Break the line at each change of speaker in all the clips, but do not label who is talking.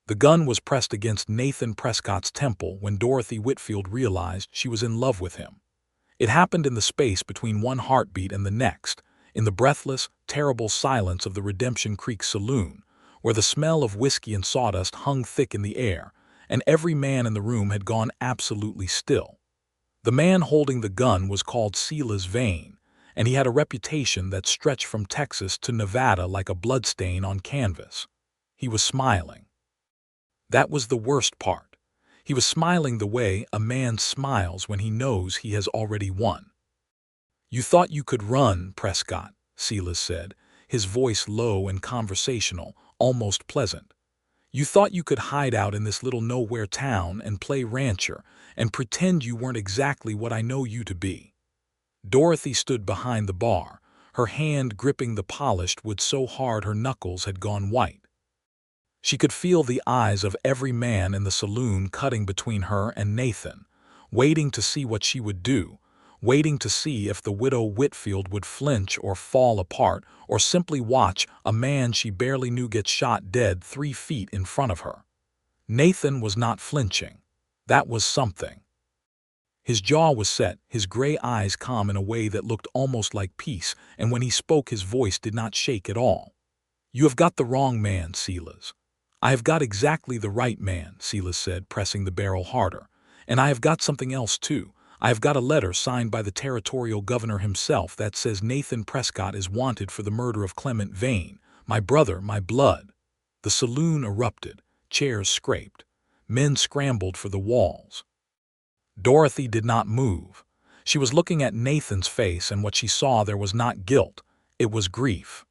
The gun was pressed against Nathan Prescott's temple when Dorothy Whitfield realized she was in love with him. It happened in the space between one heartbeat and the next, in the breathless, terrible silence of the Redemption Creek saloon, where the smell of whiskey and sawdust hung thick in the air, and every man in the room had gone absolutely still. The man holding the gun was called Silas Vane, and he had a reputation that stretched from Texas to Nevada like a bloodstain on canvas. He was smiling. That was the worst part. He was smiling the way a man smiles when he knows he has already won. "You thought you could run, Prescott," Silas said, his voice low and conversational, almost pleasant. "You thought you could hide out in this little nowhere town and play rancher and pretend you weren't exactly what I know you to be." Dorothy stood behind the bar, her hand gripping the polished wood so hard her knuckles had gone white. She could feel the eyes of every man in the saloon cutting between her and Nathan, waiting to see what she would do, waiting to see if the widow Whitfield would flinch or fall apart or simply watch a man she barely knew get shot dead 3 feet in front of her. Nathan was not flinching. That was something. His jaw was set, his gray eyes calm in a way that looked almost like peace, and when he spoke his voice did not shake at all. "You have got the wrong man, Silas." "I have got exactly the right man," Silas said, pressing the barrel harder. "And I have got something else too. I have got a letter signed by the territorial governor himself that says Nathan Prescott is wanted for the murder of Clement Vane, my brother, my blood." The saloon erupted. Chairs scraped. Men scrambled for the walls. Dorothy did not move. She was looking at Nathan's face, and what she saw there was not guilt. It was grief.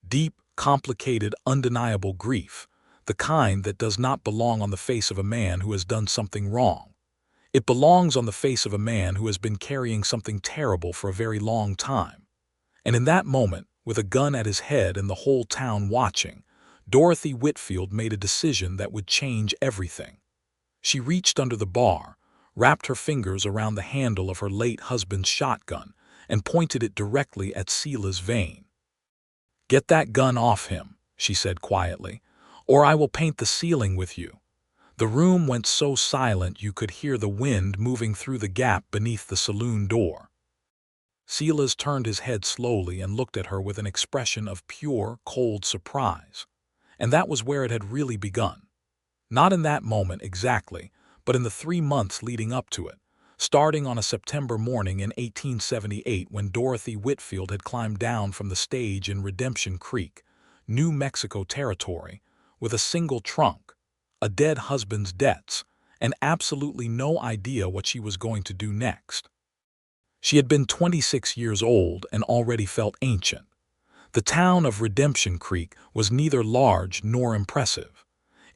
Deep, complicated, undeniable grief. The kind that does not belong on the face of a man who has done something wrong. It belongs on the face of a man who has been carrying something terrible for a very long time. And in that moment, with a gun at his head and the whole town watching, Dorothy Whitfield made a decision that would change everything. She reached under the bar, wrapped her fingers around the handle of her late husband's shotgun, and pointed it directly at Silas Vane. "Get that gun off him," she said quietly, "or I will paint the ceiling with you." The room went so silent you could hear the wind moving through the gap beneath the saloon door. Silas turned his head slowly and looked at her with an expression of pure, cold surprise. And that was where it had really begun. Not in that moment exactly, but in the 3 months leading up to it, starting on a September morning in 1878 when Dorothy Whitfield had climbed down from the stage in Redemption Creek, New Mexico territory, with a single trunk, a dead husband's debts, and absolutely no idea what she was going to do next. She had been 26 years old and already felt ancient. The town of Redemption Creek was neither large nor impressive.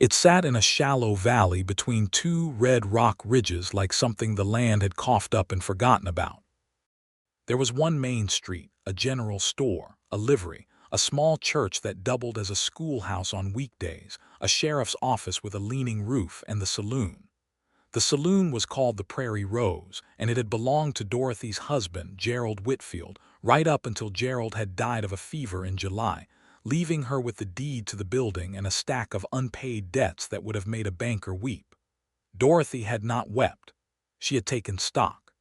It sat in a shallow valley between 2 red rock ridges like something the land had coughed up and forgotten about. There was one main street, a general store, a livery, a small church that doubled as a schoolhouse on weekdays, a sheriff's office with a leaning roof, and the saloon. The saloon was called the Prairie Rose, and it had belonged to Dorothy's husband, Gerald Whitfield, right up until Gerald had died of a fever in July, leaving her with the deed to the building and a stack of unpaid debts that would have made a banker weep. Dorothy had not wept. She had taken stock.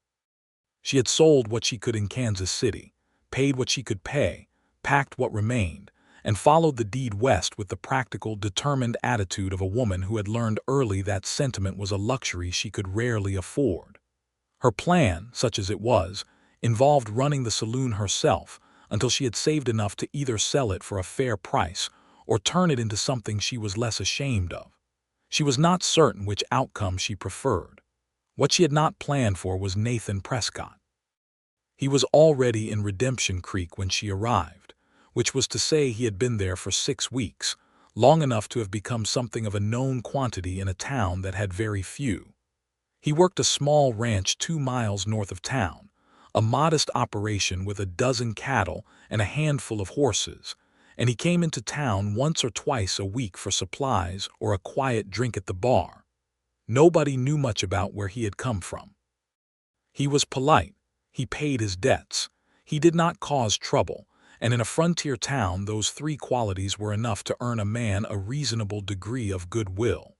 She had sold what she could in Kansas City, paid what she could pay, packed what remained, and followed the deed west with the practical, determined attitude of a woman who had learned early that sentiment was a luxury she could rarely afford. Her plan, such as it was, involved running the saloon herself until she had saved enough to either sell it for a fair price or turn it into something she was less ashamed of. She was not certain which outcome she preferred. What she had not planned for was Nathan Prescott. He was already in Redemption Creek when she arrived, which was to say he had been there for 6 weeks, long enough to have become something of a known quantity in a town that had very few. He worked a small ranch 2 miles north of town, a modest operation with a dozen cattle and a handful of horses, and he came into town once or twice a week for supplies or a quiet drink at the bar. Nobody knew much about where he had come from. He was polite. He paid his debts. He did not cause trouble, and in a frontier town those three qualities were enough to earn a man a reasonable degree of goodwill.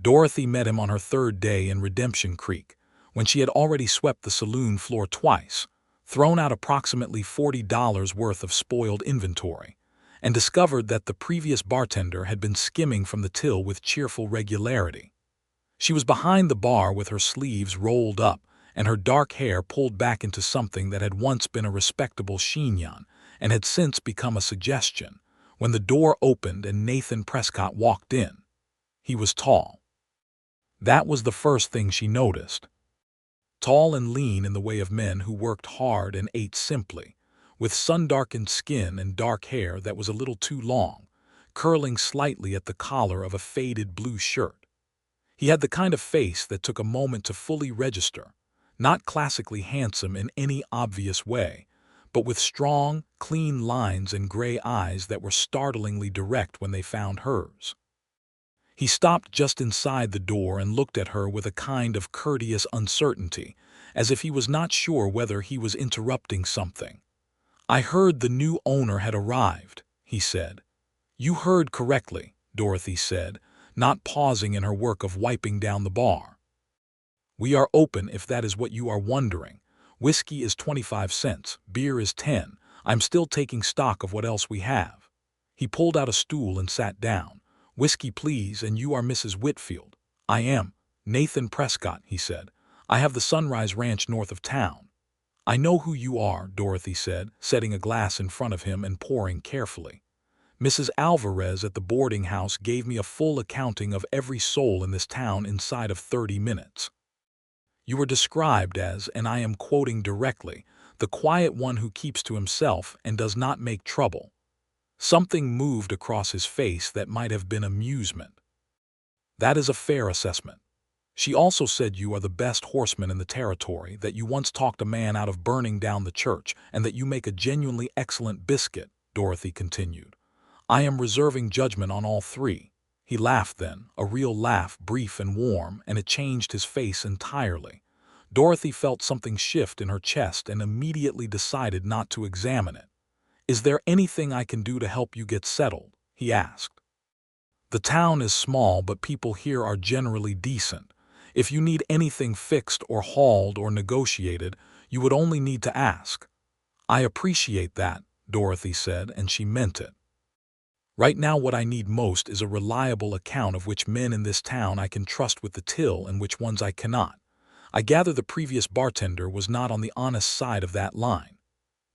Dorothy met him on her third day in Redemption Creek, when she had already swept the saloon floor twice, thrown out approximately $40 worth of spoiled inventory, and discovered that the previous bartender had been skimming from the till with cheerful regularity. She was behind the bar with her sleeves rolled up and her dark hair pulled back into something that had once been a respectable chignon and had since become a suggestion, when the door opened and Nathan Prescott walked in. He was tall. That was the first thing she noticed. Tall and lean in the way of men who worked hard and ate simply, with sun-darkened skin and dark hair that was a little too long, curling slightly at the collar of a faded blue shirt. He had the kind of face that took a moment to fully register, not classically handsome in any obvious way, but with strong, clean lines and gray eyes that were startlingly direct when they found hers. He stopped just inside the door and looked at her with a kind of courteous uncertainty, as if he was not sure whether he was interrupting something. "I heard the new owner had arrived," he said. "You heard correctly," Dorothy said, not pausing in her work of wiping down the bar. "We are open if that is what you are wondering. Whiskey is 25 cents, beer is 10. I'm still taking stock of what else we have." He pulled out a stool and sat down. "Whiskey, please, and you are Mrs. Whitfield." "I am Nathan Prescott," he said. "I have the Sunrise Ranch north of town." "I know who you are," Dorothy said, setting a glass in front of him and pouring carefully. "Mrs. Alvarez at the boarding house gave me a full accounting of every soul in this town inside of 30 minutes. You were described as, and I am quoting directly, the quiet one who keeps to himself and does not make trouble." Something moved across his face that might have been amusement. "That is a fair assessment. She also said you are the best horseman in the territory, that you once talked a man out of burning down the church, and that you make a genuinely excellent biscuit," Dorothy continued. "I am reserving judgment on all three." He laughed then, a real laugh, brief and warm, and it changed his face entirely. Dorothy felt something shift in her chest and immediately decided not to examine it. "Is there anything I can do to help you get settled?" he asked. "The town is small, but people here are generally decent. If you need anything fixed or hauled or negotiated, you would only need to ask." "I appreciate that," Dorothy said, and she meant it. "Right now what I need most is a reliable account of which men in this town I can trust with the till and which ones I cannot. I gather the previous bartender was not on the honest side of that line."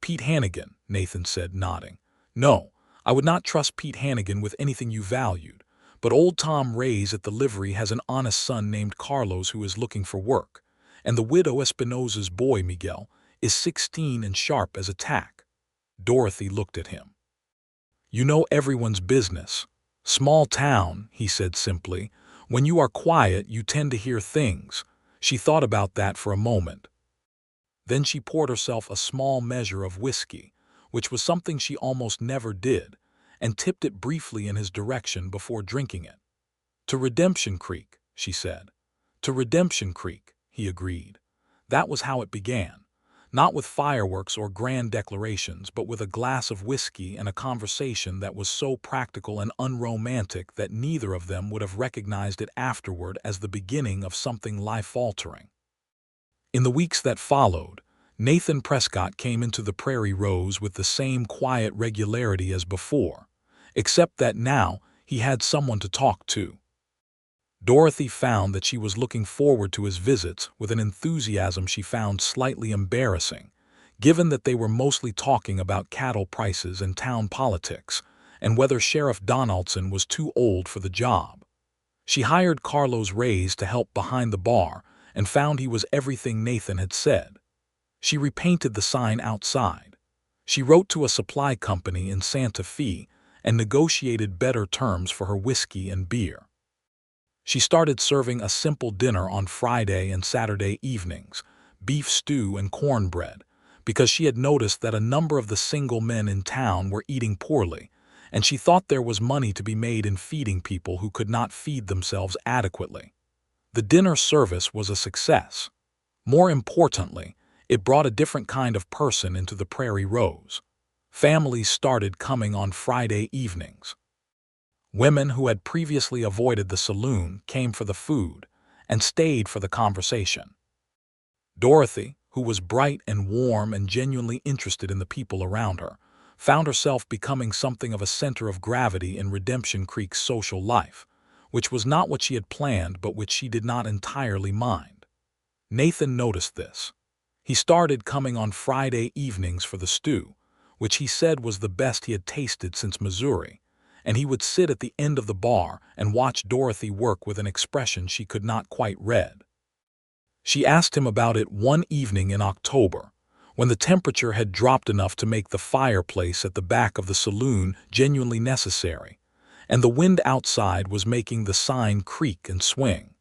"Pete Hannigan," Nathan said, nodding. "No, I would not trust Pete Hannigan with anything you valued, but old Tom Ray's at the livery has an honest son named Carlos who is looking for work, and the widow Espinosa's boy, Miguel, is 16 and sharp as a tack." Dorothy looked at him. "You know everyone's business. Small town," he said simply. "When you are quiet, you tend to hear things." She thought about that for a moment. Then she poured herself a small measure of whiskey, which was something she almost never did, and tipped it briefly in his direction before drinking it. "To Redemption Creek," she said. "To Redemption Creek," he agreed. That was how it began. Not with fireworks or grand declarations, but with a glass of whiskey and a conversation that was so practical and unromantic that neither of them would have recognized it afterward as the beginning of something life-altering. In the weeks that followed, Nathan Prescott came into the Prairie Rose with the same quiet regularity as before, except that now he had someone to talk to. Dorothy found that she was looking forward to his visits with an enthusiasm she found slightly embarrassing, given that they were mostly talking about cattle prices and town politics, and whether Sheriff Donaldson was too old for the job. She hired Carlos Reyes to help behind the bar and found he was everything Nathan had said. She repainted the sign outside. She wrote to a supply company in Santa Fe and negotiated better terms for her whiskey and beer. She started serving a simple dinner on Friday and Saturday evenings, beef stew and cornbread, because she had noticed that a number of the single men in town were eating poorly, and she thought there was money to be made in feeding people who could not feed themselves adequately. The dinner service was a success. More importantly, it brought a different kind of person into the Prairie Rose. Families started coming on Friday evenings. Women who had previously avoided the saloon came for the food and stayed for the conversation. Dorothy, who was bright and warm and genuinely interested in the people around her, found herself becoming something of a center of gravity in Redemption Creek's social life, which was not what she had planned but which she did not entirely mind. Nathan noticed this. He started coming on Friday evenings for the stew, which he said was the best he had tasted since Missouri, and he would sit at the end of the bar and watch Dorothy work with an expression she could not quite read. She asked him about it one evening in October, when the temperature had dropped enough to make the fireplace at the back of the saloon genuinely necessary, and the wind outside was making the sign creak and swing.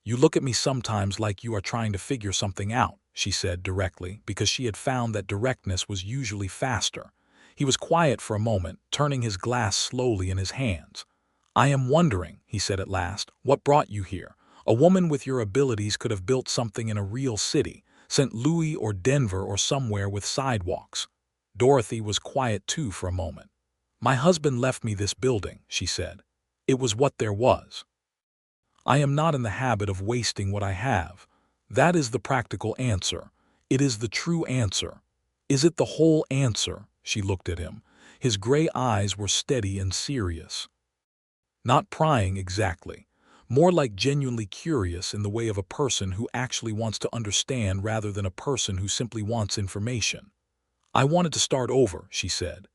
"You look at me sometimes like you are trying to figure something out," she said directly, because she had found that directness was usually faster. He was quiet for a moment, turning his glass slowly in his hands. "I am wondering," he said at last, "what brought you here? A woman with your abilities could have built something in a real city, St. Louis or Denver or somewhere with sidewalks." Dorothy was quiet too for a moment. "My husband left me this building," she said. "It was what there was. I am not in the habit of wasting what I have. That is the practical answer. It is the true answer." "Is it the whole answer?" She looked at him. His gray eyes were steady and serious. Not prying exactly. More like genuinely curious in the way of a person who actually wants to understand rather than a person who simply wants information. "I wanted to start over," she said.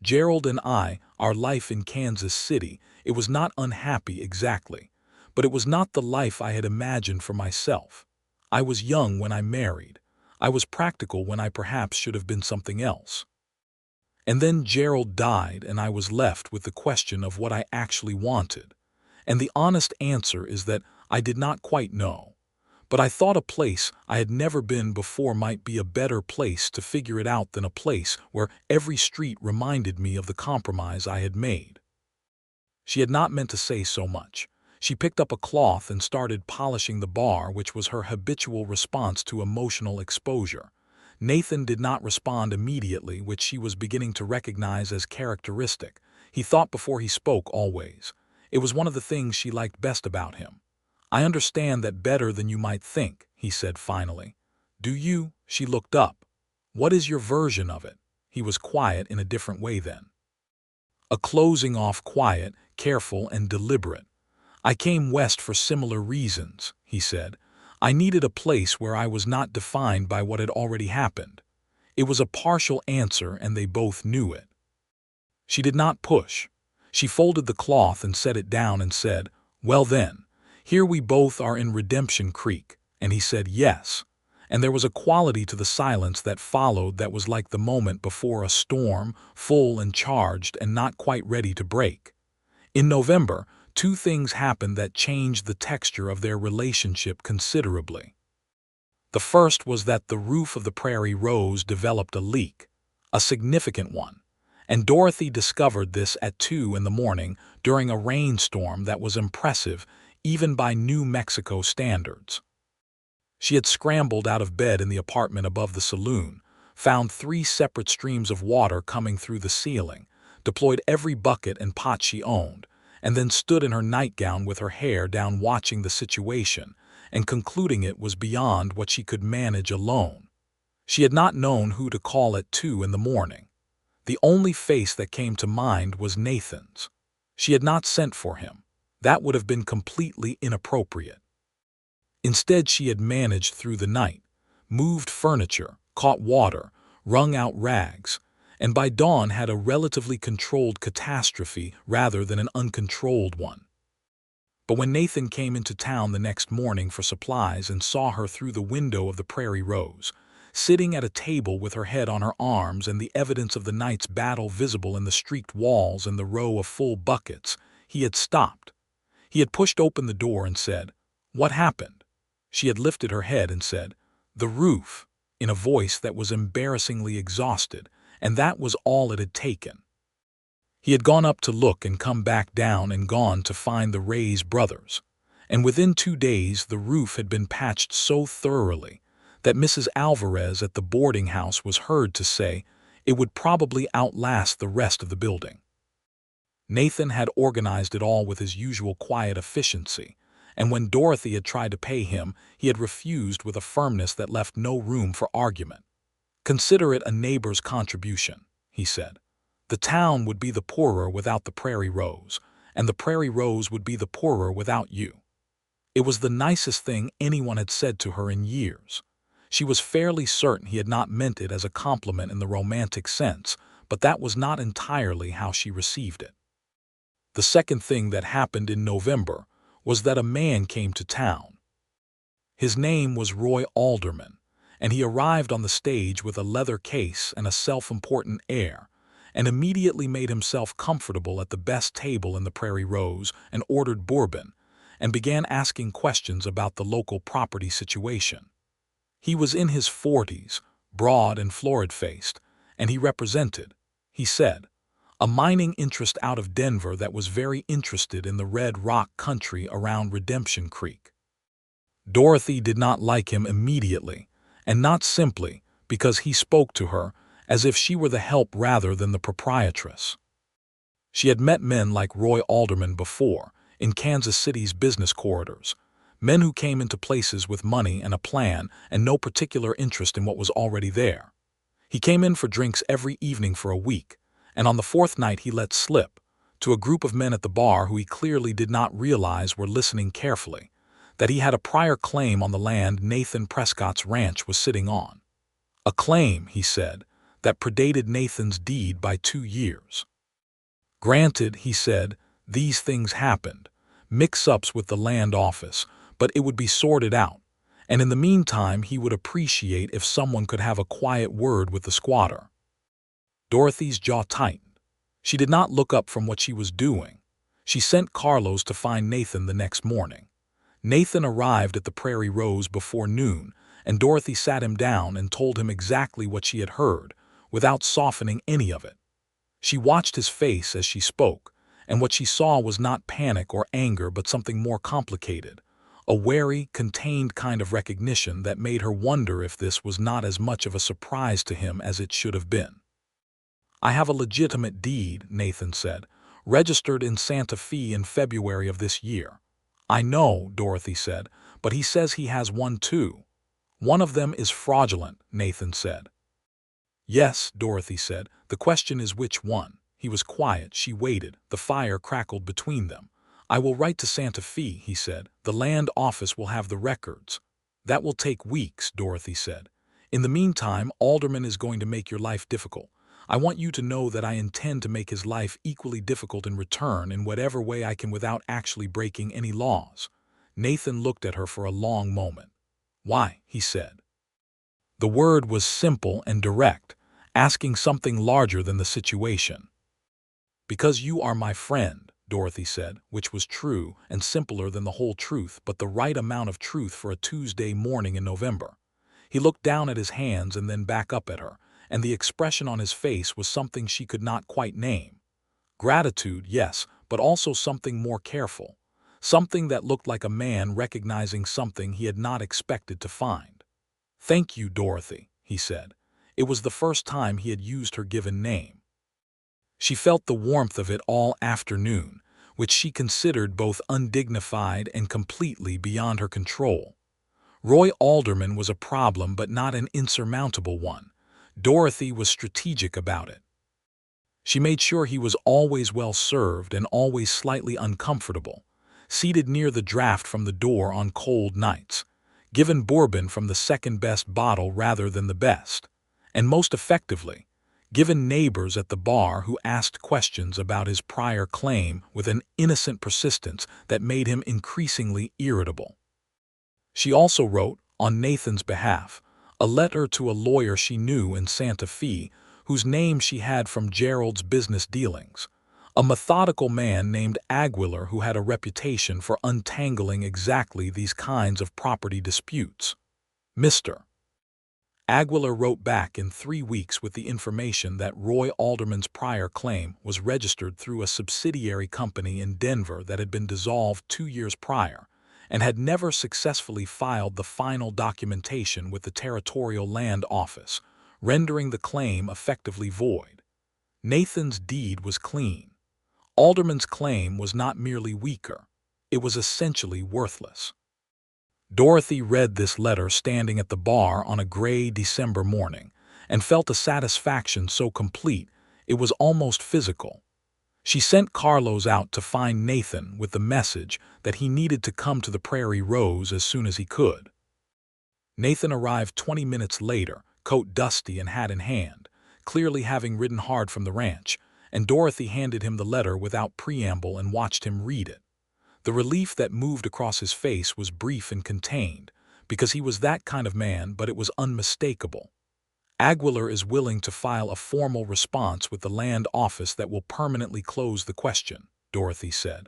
"Gerald and I, our life in Kansas City, it was not unhappy exactly, but it was not the life I had imagined for myself. I was young when I married. I was practical when I perhaps should have been something else. And then Gerald died and I was left with the question of what I actually wanted. And the honest answer is that I did not quite know. But I thought a place I had never been before might be a better place to figure it out than a place where every street reminded me of the compromise I had made." She had not meant to say so much. She picked up a cloth and started polishing the bar, which was her habitual response to emotional exposure. Nathan did not respond immediately, which she was beginning to recognize as characteristic. He thought before he spoke always. It was one of the things she liked best about him. "I understand that better than you might think," he said finally. "Do you?" She looked up. "What is your version of it?" He was quiet in a different way then. A closing off, quiet, careful, and deliberate. "I came west for similar reasons," he said. "I needed a place where I was not defined by what had already happened." It was a partial answer and they both knew it. She did not push. She folded the cloth and set it down and said, "Well then, here we both are in Redemption Creek," and he said yes. And there was a quality to the silence that followed that was like the moment before a storm, full and charged and not quite ready to break. In November, two things happened that changed the texture of their relationship considerably. The first was that the roof of the Prairie Rose developed a leak, a significant one, and Dorothy discovered this at 2 in the morning during a rainstorm that was impressive even by New Mexico standards. She had scrambled out of bed in the apartment above the saloon, found 3 separate streams of water coming through the ceiling, deployed every bucket and pot she owned, and then stood in her nightgown with her hair down watching the situation and concluding it was beyond what she could manage alone. She had not known who to call at 2 in the morning. The only face that came to mind was Nathan's. She had not sent for him. That would have been completely inappropriate. Instead, she had managed through the night, moved furniture, caught water, wrung out rags, and by dawn had a relatively controlled catastrophe rather than an uncontrolled one. But when Nathan came into town the next morning for supplies and saw her through the window of the Prairie Rose, sitting at a table with her head on her arms and the evidence of the night's battle visible in the streaked walls and the row of full buckets, he had stopped. He had pushed open the door and said, "What happened?" She had lifted her head and said, "The roof," in a voice that was embarrassingly exhausted, and that was all it had taken. He had gone up to look and come back down and gone to find the Ray's brothers, and within 2 days the roof had been patched so thoroughly that Mrs. Alvarez at the boarding house was heard to say, It would probably outlast the rest of the building. Nathan had organized it all with his usual quiet efficiency, and when Dorothy had tried to pay him, he had refused with a firmness that left no room for argument. "Consider it a neighbor's contribution," he said. "The town would be the poorer without the Prairie Rose, and the Prairie Rose would be the poorer without you." It was the nicest thing anyone had said to her in years. She was fairly certain he had not meant it as a compliment in the romantic sense, but that was not entirely how she received it. The second thing that happened in November was that a man came to town. His name was Roy Alderman, and he arrived on the stage with a leather case and a self-important air, and immediately made himself comfortable at the best table in the Prairie Rose and ordered bourbon, and began asking questions about the local property situation. He was in his 40s, broad and florid-faced, and he represented, he said, a mining interest out of Denver that was very interested in the red rock country around Redemption Creek. Dorothy did not like him immediately, and not simply because he spoke to her as if she were the help rather than the proprietress. She had met men like Roy Alderman before, in Kansas City's business corridors, men who came into places with money and a plan and no particular interest in what was already there. He came in for drinks every evening for a week, and on the fourth night he let slip, to a group of men at the bar who he clearly did not realize were listening carefully, that he had a prior claim on the land Nathan Prescott's ranch was sitting on. A claim, he said, that predated Nathan's deed by 2 years. Granted, he said, these things happened, mix-ups with the land office, but it would be sorted out, and in the meantime he would appreciate if someone could have a quiet word with the squatter. Dorothy's jaw tightened. She did not look up from what she was doing. She sent Carlos to find Nathan the next morning. Nathan arrived at the Prairie Rose before noon, and Dorothy sat him down and told him exactly what she had heard, without softening any of it. She watched his face as she spoke, and what she saw was not panic or anger but something more complicated, a wary, contained kind of recognition that made her wonder if this was not as much of a surprise to him as it should have been. "I have a legitimate deed," Nathan said, "registered in Santa Fe in February of this year." "I know," Dorothy said, "but he says he has one too." "One of them is fraudulent," Nathan said. "Yes," Dorothy said, "the question is which one." He was quiet. She waited. The fire crackled between them. "I will write to Santa Fe," he said. "The land office will have the records." "That will take weeks," Dorothy said. "In the meantime, Alderman is going to make your life difficult. I want you to know that I intend to make his life equally difficult in return in whatever way I can without actually breaking any laws." Nathan looked at her for a long moment. "Why?" he said. The word was simple and direct, asking something larger than the situation. "Because you are my friend," Dorothy said, which was true and simpler than the whole truth, but the right amount of truth for a Tuesday morning in November. He looked down at his hands and then back up at her, and the expression on his face was something she could not quite name. Gratitude, yes, but also something more careful, something that looked like a man recognizing something he had not expected to find. "Thank you, Dorothy," he said. It was the first time he had used her given name. She felt the warmth of it all afternoon, which she considered both undignified and completely beyond her control. Roy Alderman was a problem but not an insurmountable one. Dorothy was strategic about it. She made sure he was always well served and always slightly uncomfortable, seated near the draft from the door on cold nights, given bourbon from the second-best bottle rather than the best, and most effectively, given neighbors at the bar who asked questions about his prior claim with an innocent persistence that made him increasingly irritable. She also wrote, on Nathan's behalf, a letter to a lawyer she knew in Santa Fe, whose name she had from Gerald's business dealings, a methodical man named Aguilar who had a reputation for untangling exactly these kinds of property disputes. Mr. Aguilar wrote back in 3 weeks with the information that Roy Alderman's prior claim was registered through a subsidiary company in Denver that had been dissolved 2 years prior and had never successfully filed the final documentation with the Territorial Land Office. rendering the claim effectively void. Nathan's deed was clean. Alderman's claim was not merely weaker, it was essentially worthless. Dorothy read this letter standing at the bar on a gray December morning and felt a satisfaction so complete it was almost physical. She sent Carlos out to find Nathan with the message that he needed to come to the Prairie Rose as soon as he could. Nathan arrived 20 minutes later, coat dusty and hat in hand, clearly having ridden hard from the ranch, and Dorothy handed him the letter without preamble and watched him read it. The relief that moved across his face was brief and contained, because he was that kind of man, but it was unmistakable. Aguilar is willing to file a formal response with the land office that will permanently close the question, Dorothy said.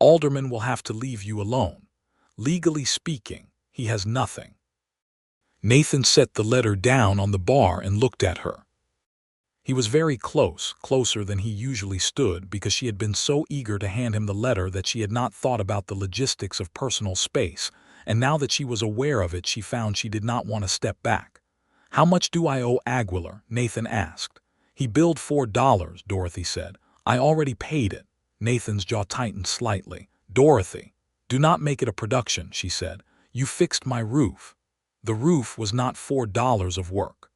Alderman will have to leave you alone. Legally speaking, he has nothing. Nathan set the letter down on the bar and looked at her. He was very close, closer than he usually stood, because she had been so eager to hand him the letter that she had not thought about the logistics of personal space, and now that she was aware of it, she found she did not want to step back. How much do I owe Aguilar? Nathan asked. He billed $4, Dorothy said. I already paid it. Nathan's jaw tightened slightly. Dorothy, do not make it a production, she said. You fixed my roof. The roof was not $4 of work.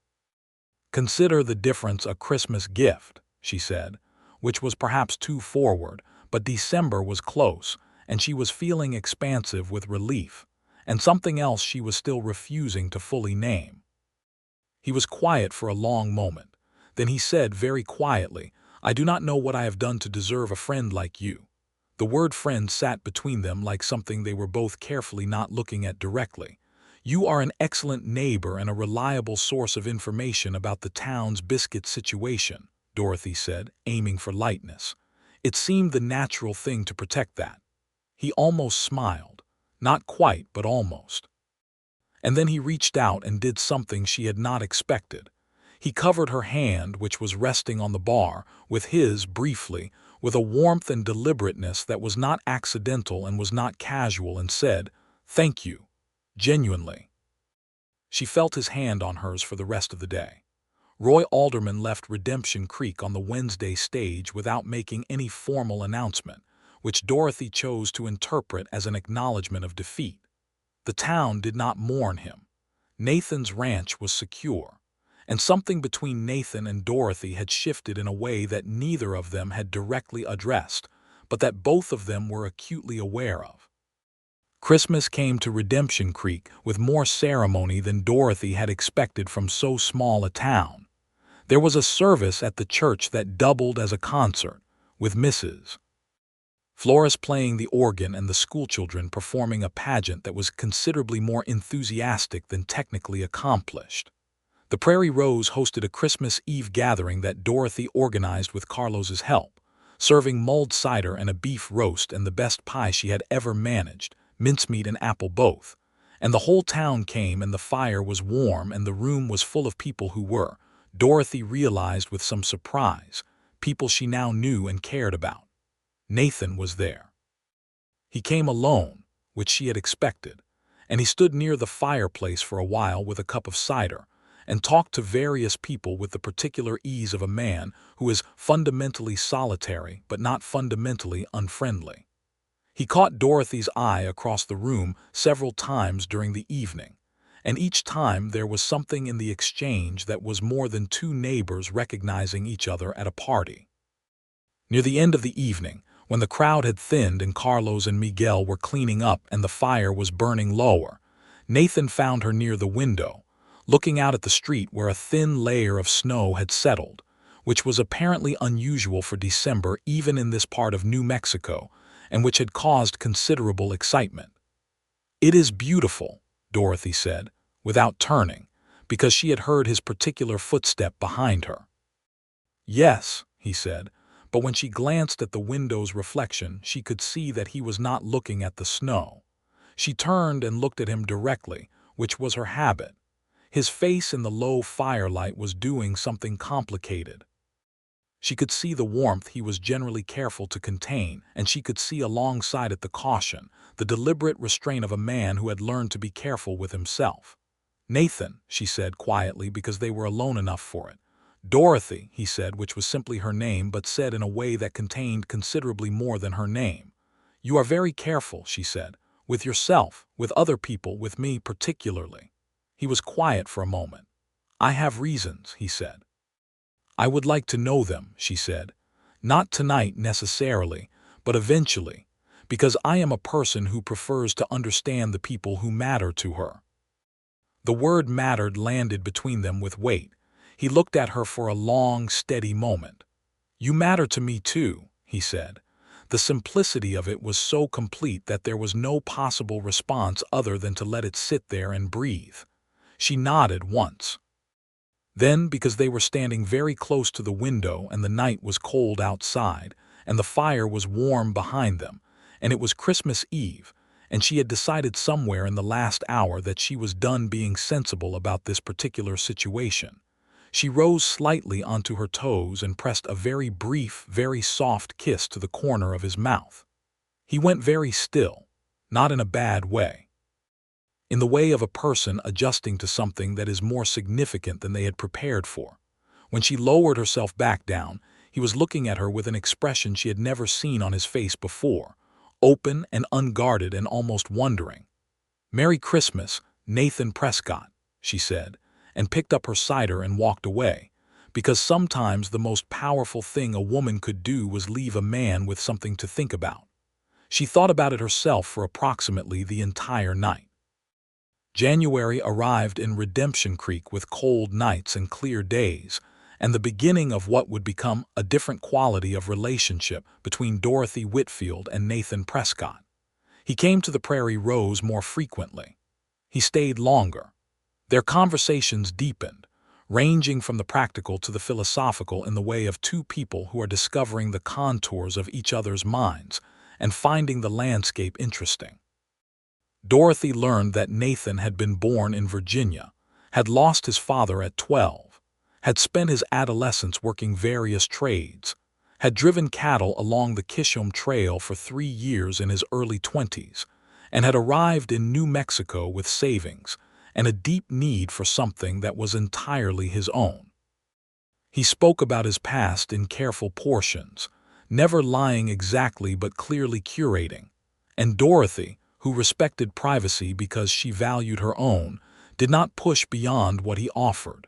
Consider the difference a Christmas gift, she said, which was perhaps too forward, but December was close, and she was feeling expansive with relief, and something else she was still refusing to fully name. He was quiet for a long moment. Then he said very quietly, I do not know what I have done to deserve a friend like you. The word friend sat between them like something they were both carefully not looking at directly. You are an excellent neighbor and a reliable source of information about the town's biscuit situation, Dorothy said, aiming for lightness. It seemed the natural thing to protect that. He almost smiled. Not quite, but almost. And then he reached out and did something she had not expected. He covered her hand, which was resting on the bar, with his briefly, with a warmth and deliberateness that was not accidental and was not casual, and said, Thank you. Genuinely. She felt his hand on hers for the rest of the day. Roy Alderman left Redemption Creek on the Wednesday stage without making any formal announcement, which Dorothy chose to interpret as an acknowledgement of defeat. The town did not mourn him. Nathan's ranch was secure, and something between Nathan and Dorothy had shifted in a way that neither of them had directly addressed, but that both of them were acutely aware of. Christmas came to Redemption Creek with more ceremony than Dorothy had expected from so small a town. There was a service at the church that doubled as a concert, with Mrs. Flores playing the organ and the schoolchildren performing a pageant that was considerably more enthusiastic than technically accomplished. The Prairie Rose hosted a Christmas Eve gathering that Dorothy organized with Carlos's help, serving mulled cider and a beef roast and the best pie she had ever managed, mincemeat and apple both. And the whole town came, and the fire was warm, and the room was full of people who were, Dorothy realized with some surprise, people she now knew and cared about. Nathan was there. He came alone, which she had expected, and he stood near the fireplace for a while with a cup of cider, and talked to various people with the particular ease of a man who is fundamentally solitary but not fundamentally unfriendly. He caught Dorothy's eye across the room several times during the evening, and each time there was something in the exchange that was more than two neighbors recognizing each other at a party. Near the end of the evening, when the crowd had thinned and Carlos and Miguel were cleaning up and the fire was burning lower, Nathan found her near the window, looking out at the street where a thin layer of snow had settled, which was apparently unusual for December even in this part of New Mexico, and which had caused considerable excitement. It is beautiful, Dorothy said, without turning, because she had heard his particular footstep behind her. Yes, he said, but when she glanced at the window's reflection, she could see that he was not looking at the snow. She turned and looked at him directly, which was her habit. His face in the low firelight was doing something complicated. She could see the warmth he was generally careful to contain, and she could see alongside it the caution, the deliberate restraint of a man who had learned to be careful with himself. "Nathan," she said quietly because they were alone enough for it. "Dorothy," he said, which was simply her name but said in a way that contained considerably more than her name. "You are very careful," she said, "with yourself, with other people, with me particularly." He was quiet for a moment. "I have reasons," he said. "I would like to know them," she said. "Not tonight necessarily, but eventually, because I am a person who prefers to understand the people who matter to her." The word mattered landed between them with weight. He looked at her for a long, steady moment. "You matter to me too," he said. The simplicity of it was so complete that there was no possible response other than to let it sit there and breathe. She nodded once. Then, because they were standing very close to the window and the night was cold outside, and the fire was warm behind them, and it was Christmas Eve, and she had decided somewhere in the last hour that she was done being sensible about this particular situation, she rose slightly onto her toes and pressed a very brief, very soft kiss to the corner of his mouth. He went very still, not in a bad way. In the way of a person adjusting to something that is more significant than they had prepared for. When she lowered herself back down, he was looking at her with an expression she had never seen on his face before, open and unguarded and almost wondering. "Merry Christmas, Nathan Prescott," she said, and picked up her cider and walked away, because sometimes the most powerful thing a woman could do was leave a man with something to think about. She thought about it herself for approximately the entire night. January arrived in Redemption Creek with cold nights and clear days, and the beginning of what would become a different quality of relationship between Dorothy Whitfield and Nathan Prescott. He came to the Prairie Rose more frequently. He stayed longer. Their conversations deepened, ranging from the practical to the philosophical in the way of two people who are discovering the contours of each other's minds and finding the landscape interesting. Dorothy learned that Nathan had been born in Virginia, had lost his father at 12, had spent his adolescence working various trades, had driven cattle along the Kishom Trail for 3 years in his early 20s, and had arrived in New Mexico with savings and a deep need for something that was entirely his own. He spoke about his past in careful portions, never lying exactly but clearly curating, and Dorothy, who respected privacy because she valued her own, did not push beyond what he offered.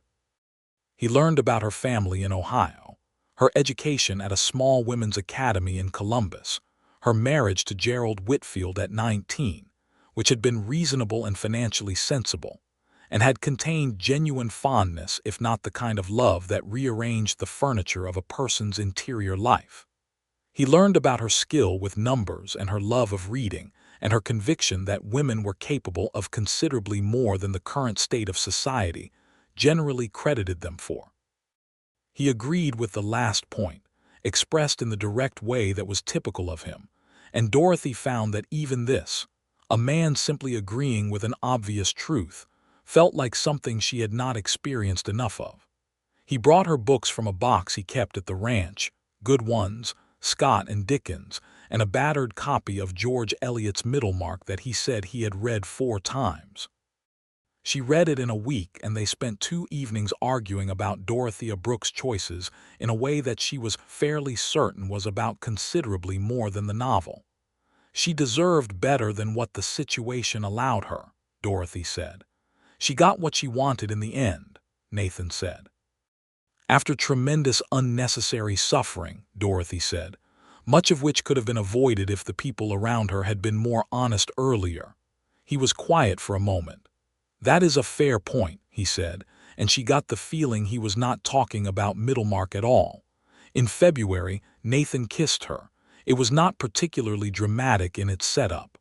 He learned about her family in Ohio, her education at a small women's academy in Columbus, her marriage to Gerald Whitfield at 19, which had been reasonable and financially sensible, and had contained genuine fondness if not the kind of love that rearranged the furniture of a person's interior life. He learned about her skill with numbers and her love of reading, and her conviction that women were capable of considerably more than the current state of society generally credited them for. He agreed with the last point, expressed in the direct way that was typical of him, and Dorothy found that even this, a man simply agreeing with an obvious truth, felt like something she had not experienced enough of. He brought her books from a box he kept at the ranch, good ones, Scott and Dickens, and a battered copy of George Eliot's Middlemarch that he said he had read 4 times. She read it in a week, and they spent 2 evenings arguing about Dorothea Brooke's choices in a way that she was fairly certain was about considerably more than the novel. She deserved better than what the situation allowed her, Dorothy said. She got what she wanted in the end, Nathan said. After tremendous unnecessary suffering, Dorothy said, much of which could have been avoided if the people around her had been more honest earlier. He was quiet for a moment. "That is a fair point," he said, and she got the feeling he was not talking about Middlemarch at all. In February, Nathan kissed her. It was not particularly dramatic in its setup.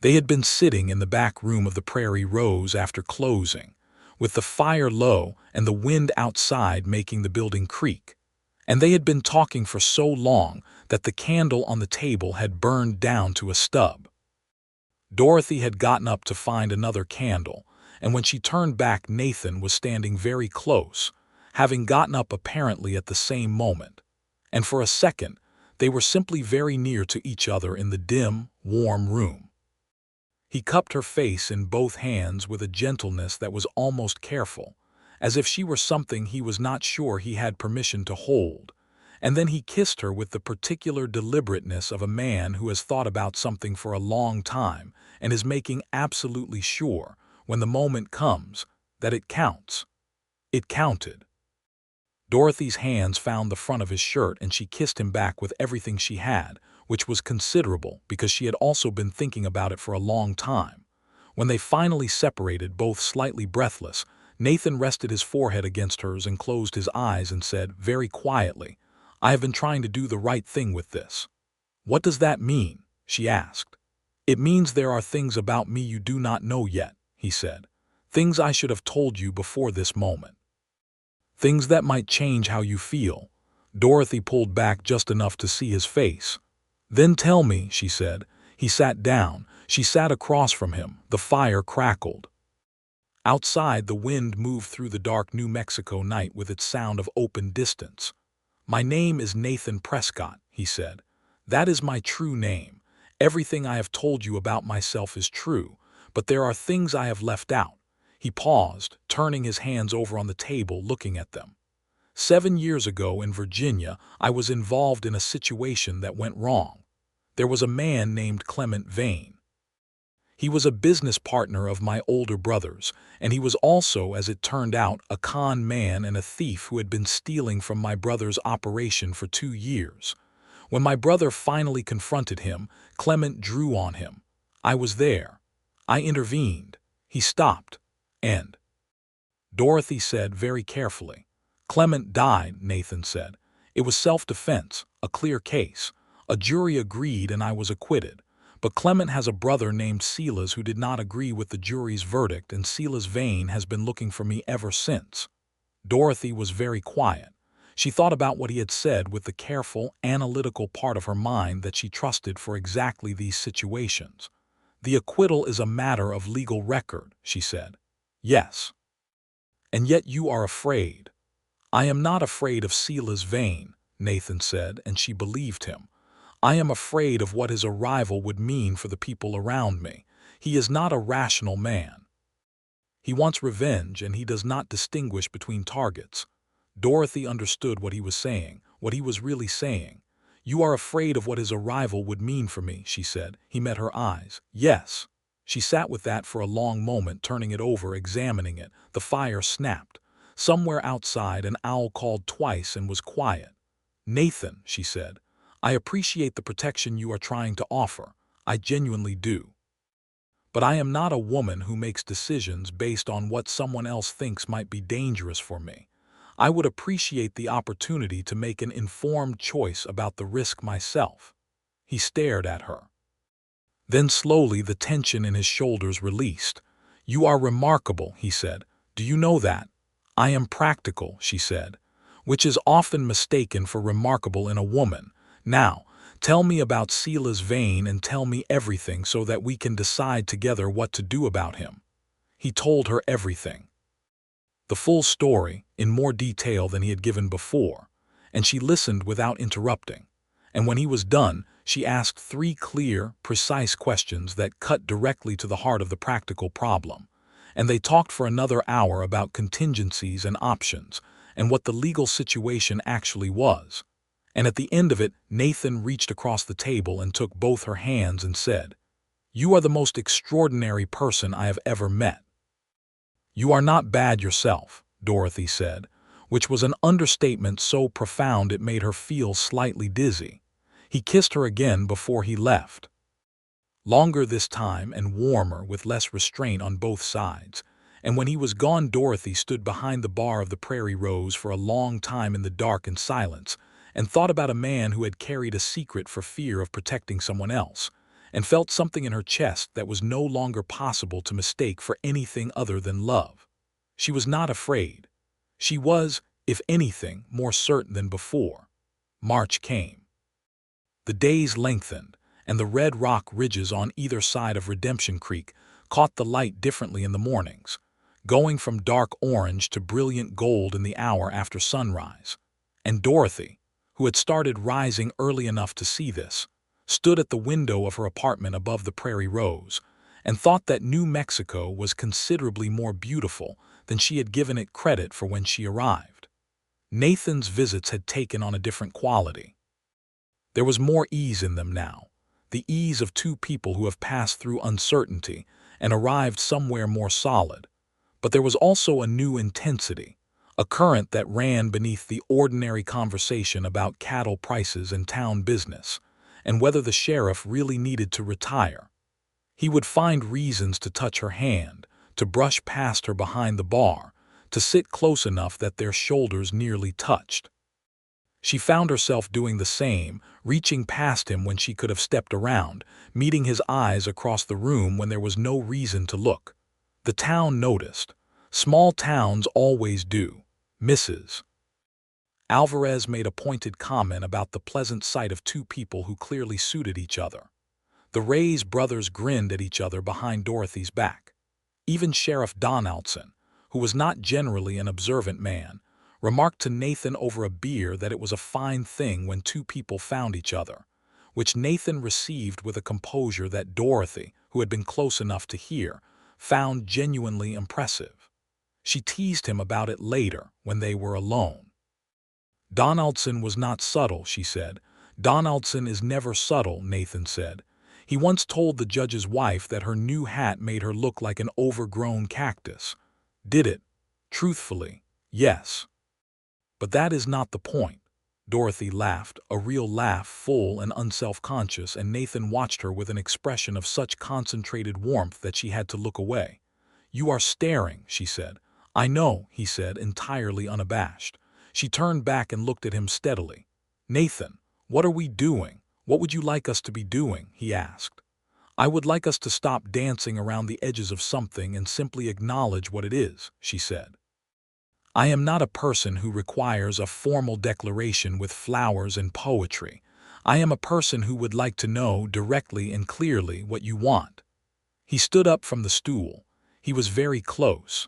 They had been sitting in the back room of the Prairie Rose after closing, with the fire low and the wind outside making the building creak, and they had been talking for so long that the candle on the table had burned down to a stub. Dorothy had gotten up to find another candle, and when she turned back, Nathan was standing very close, having gotten up apparently at the same moment, and for a second they were simply very near to each other in the dim, warm room. He cupped her face in both hands with a gentleness that was almost careful, as if she were something he was not sure he had permission to hold, and then he kissed her with the particular deliberateness of a man who has thought about something for a long time and is making absolutely sure, when the moment comes, that it counts. It counted. Dorothy's hands found the front of his shirt and she kissed him back with everything she had, which was considerable because she had also been thinking about it for a long time. When they finally separated, both slightly breathless, Nathan rested his forehead against hers and closed his eyes and said, very quietly, "I have been trying to do the right thing with this." "What does that mean?" she asked. "It means there are things about me you do not know yet," he said. "Things I should have told you before this moment. Things that might change how you feel." Dorothy pulled back just enough to see his face. "Then tell me," she said. He sat down. She sat across from him. The fire crackled. Outside, the wind moved through the dark New Mexico night with its sound of open distance. "My name is Nathan Prescott," he said. "That is my true name. Everything I have told you about myself is true, but there are things I have left out." He paused, turning his hands over on the table, looking at them. 7 years ago in Virginia, I was involved in a situation that went wrong. There was a man named Clement Vane. He was a business partner of my older brother's, and he was also, as it turned out, a con man and a thief who had been stealing from my brother's operation for 2 years. When my brother finally confronted him, Clement drew on him. I was there. I intervened. He stopped. And Dorothy said very carefully. "Clement died," Nathan said. "It was self-defense, a clear case. A jury agreed and I was acquitted. But Clement has a brother named Silas who did not agree with the jury's verdict, and Silas Vane has been looking for me ever since." Dorothy was very quiet. She thought about what he had said with the careful, analytical part of her mind that she trusted for exactly these situations. "The acquittal is a matter of legal record," she said. "Yes. And yet you are afraid." "I am not afraid of Silas Vane," Nathan said, and she believed him. "I am afraid of what his arrival would mean for the people around me. He is not a rational man. He wants revenge, and he does not distinguish between targets." Dorothy understood what he was saying, what he was really saying. "You are afraid of what his arrival would mean for me," she said. He met her eyes. "Yes." She sat with that for a long moment, turning it over, examining it. The fire snapped. Somewhere outside, an owl called twice and was quiet. "Nathan," she said, "I appreciate the protection you are trying to offer. I genuinely do. But I am not a woman who makes decisions based on what someone else thinks might be dangerous for me. I would appreciate the opportunity to make an informed choice about the risk myself." He stared at her. Then slowly the tension in his shoulders released. "You are remarkable," he said. "Do you know that?" "I am practical," she said, "which is often mistaken for remarkable in a woman. Now, tell me about Silas Vane and tell me everything so that we can decide together what to do about him." He told her everything. The full story, in more detail than he had given before, and she listened without interrupting. And when he was done, she asked 3 clear, precise questions that cut directly to the heart of the practical problem. And they talked for another hour about contingencies and options, and what the legal situation actually was. And at the end of it, Nathan reached across the table and took both her hands and said, "You are the most extraordinary person I have ever met." "You are not bad yourself," Dorothy said, which was an understatement so profound it made her feel slightly dizzy. He kissed her again before he left. Longer this time and warmer, with less restraint on both sides. And when he was gone, Dorothy stood behind the bar of the Prairie Rose for a long time in the dark and silence, and thought about a man who had carried a secret for fear of protecting someone else, and felt something in her chest that was no longer possible to mistake for anything other than love. She was not afraid. She was, if anything, more certain than before. March came. The days lengthened, and the red rock ridges on either side of Redemption Creek caught the light differently in the mornings, going from dark orange to brilliant gold in the hour after sunrise. And Dorothy, who had started rising early enough to see this, stood at the window of her apartment above the Prairie Rose, and thought that New Mexico was considerably more beautiful than she had given it credit for when she arrived. Nathan's visits had taken on a different quality. There was more ease in them now, the ease of two people who have passed through uncertainty and arrived somewhere more solid. But there was also a new intensity, a current that ran beneath the ordinary conversation about cattle prices and town business, and whether the sheriff really needed to retire. He would find reasons to touch her hand, to brush past her behind the bar, to sit close enough that their shoulders nearly touched. She found herself doing the same, reaching past him when she could have stepped around, meeting his eyes across the room when there was no reason to look. The town noticed. Small towns always do. Mrs. Alvarez made a pointed comment about the pleasant sight of two people who clearly suited each other. The Reyes brothers grinned at each other behind Dorothy's back. Even Sheriff Donaldson, who was not generally an observant man, remarked to Nathan over a beer that it was a fine thing when two people found each other, which Nathan received with a composure that Dorothy, who had been close enough to hear, found genuinely impressive. She teased him about it later when they were alone. Donaldson was not subtle, she said. Donaldson is never subtle, Nathan said. He once told the judge's wife that her new hat made her look like an overgrown cactus. Did it? Truthfully, yes. But that is not the point. Dorothy laughed, a real laugh, full and unself-conscious, and Nathan watched her with an expression of such concentrated warmth that she had to look away. "You are staring," she said. "I know," he said, entirely unabashed. She turned back and looked at him steadily. "Nathan, what are we doing? What would you like us to be doing?" he asked. "I would like us to stop dancing around the edges of something and simply acknowledge what it is," she said. "I am not a person who requires a formal declaration with flowers and poetry. I am a person who would like to know directly and clearly what you want." He stood up from the stool. He was very close.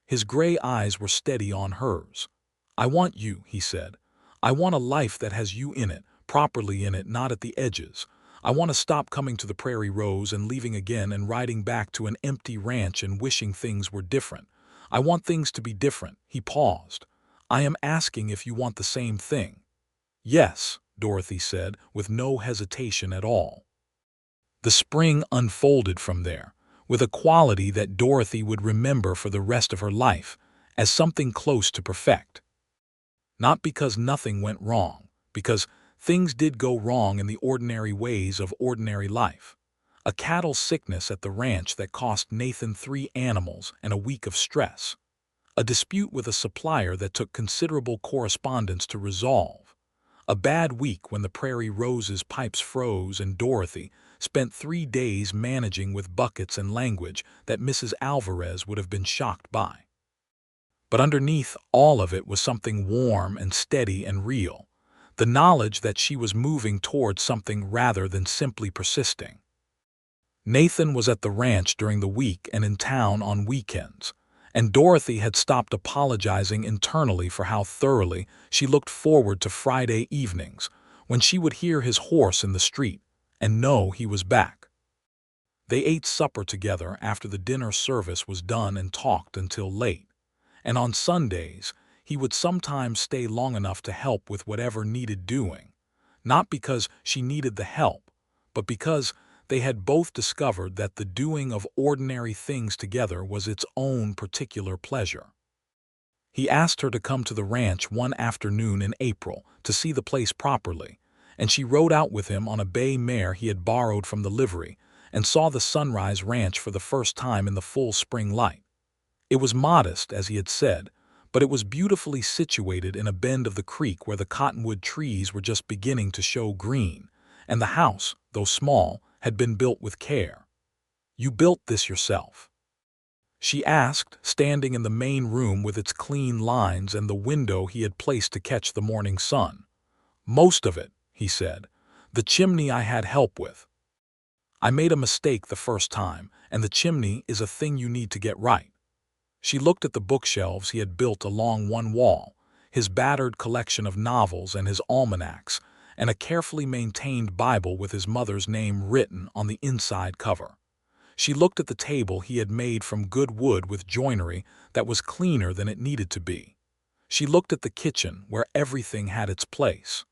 His gray eyes were steady on hers. "I want you," he said. "I want a life that has you in it, properly in it, not at the edges. I want to stop coming to the Prairie Rose and leaving again and riding back to an empty ranch and wishing things were different. I want things to be different." He paused. "I am asking if you want the same thing." "Yes," Dorothy said, with no hesitation at all. The spring unfolded from there, with a quality that Dorothy would remember for the rest of her life, as something close to perfect. Not because nothing went wrong, because things did go wrong in the ordinary ways of ordinary life. A cattle sickness at the ranch that cost Nathan 3 animals and a week of stress. A dispute with a supplier that took considerable correspondence to resolve. A bad week when the Prairie Rose's pipes froze and Dorothy spent 3 days managing with buckets and language that Mrs. Alvarez would have been shocked by. But underneath all of it was something warm and steady and real, the knowledge that she was moving towards something rather than simply persisting. Nathan was at the ranch during the week and in town on weekends, and Dorothy had stopped apologizing internally for how thoroughly she looked forward to Friday evenings, when she would hear his horse in the street and know he was back. They ate supper together after the dinner service was done and talked until late. And on Sundays, he would sometimes stay long enough to help with whatever needed doing, not because she needed the help, but because they had both discovered that the doing of ordinary things together was its own particular pleasure. He asked her to come to the ranch one afternoon in April to see the place properly, and she rode out with him on a bay mare he had borrowed from the livery and saw the Sunrise Ranch for the first time in the full spring light. It was modest, as he had said, but it was beautifully situated in a bend of the creek where the cottonwood trees were just beginning to show green, and the house, though small, had been built with care. "You built this yourself?" she asked, standing in the main room with its clean lines and the window he had placed to catch the morning sun. "Most of it," he said. "The chimney I had help with. I made a mistake the first time, and the chimney is a thing you need to get right." She looked at the bookshelves he had built along one wall, his battered collection of novels and his almanacs, and a carefully maintained Bible with his mother's name written on the inside cover. She looked at the table he had made from good wood with joinery that was cleaner than it needed to be. She looked at the kitchen where everything had its place.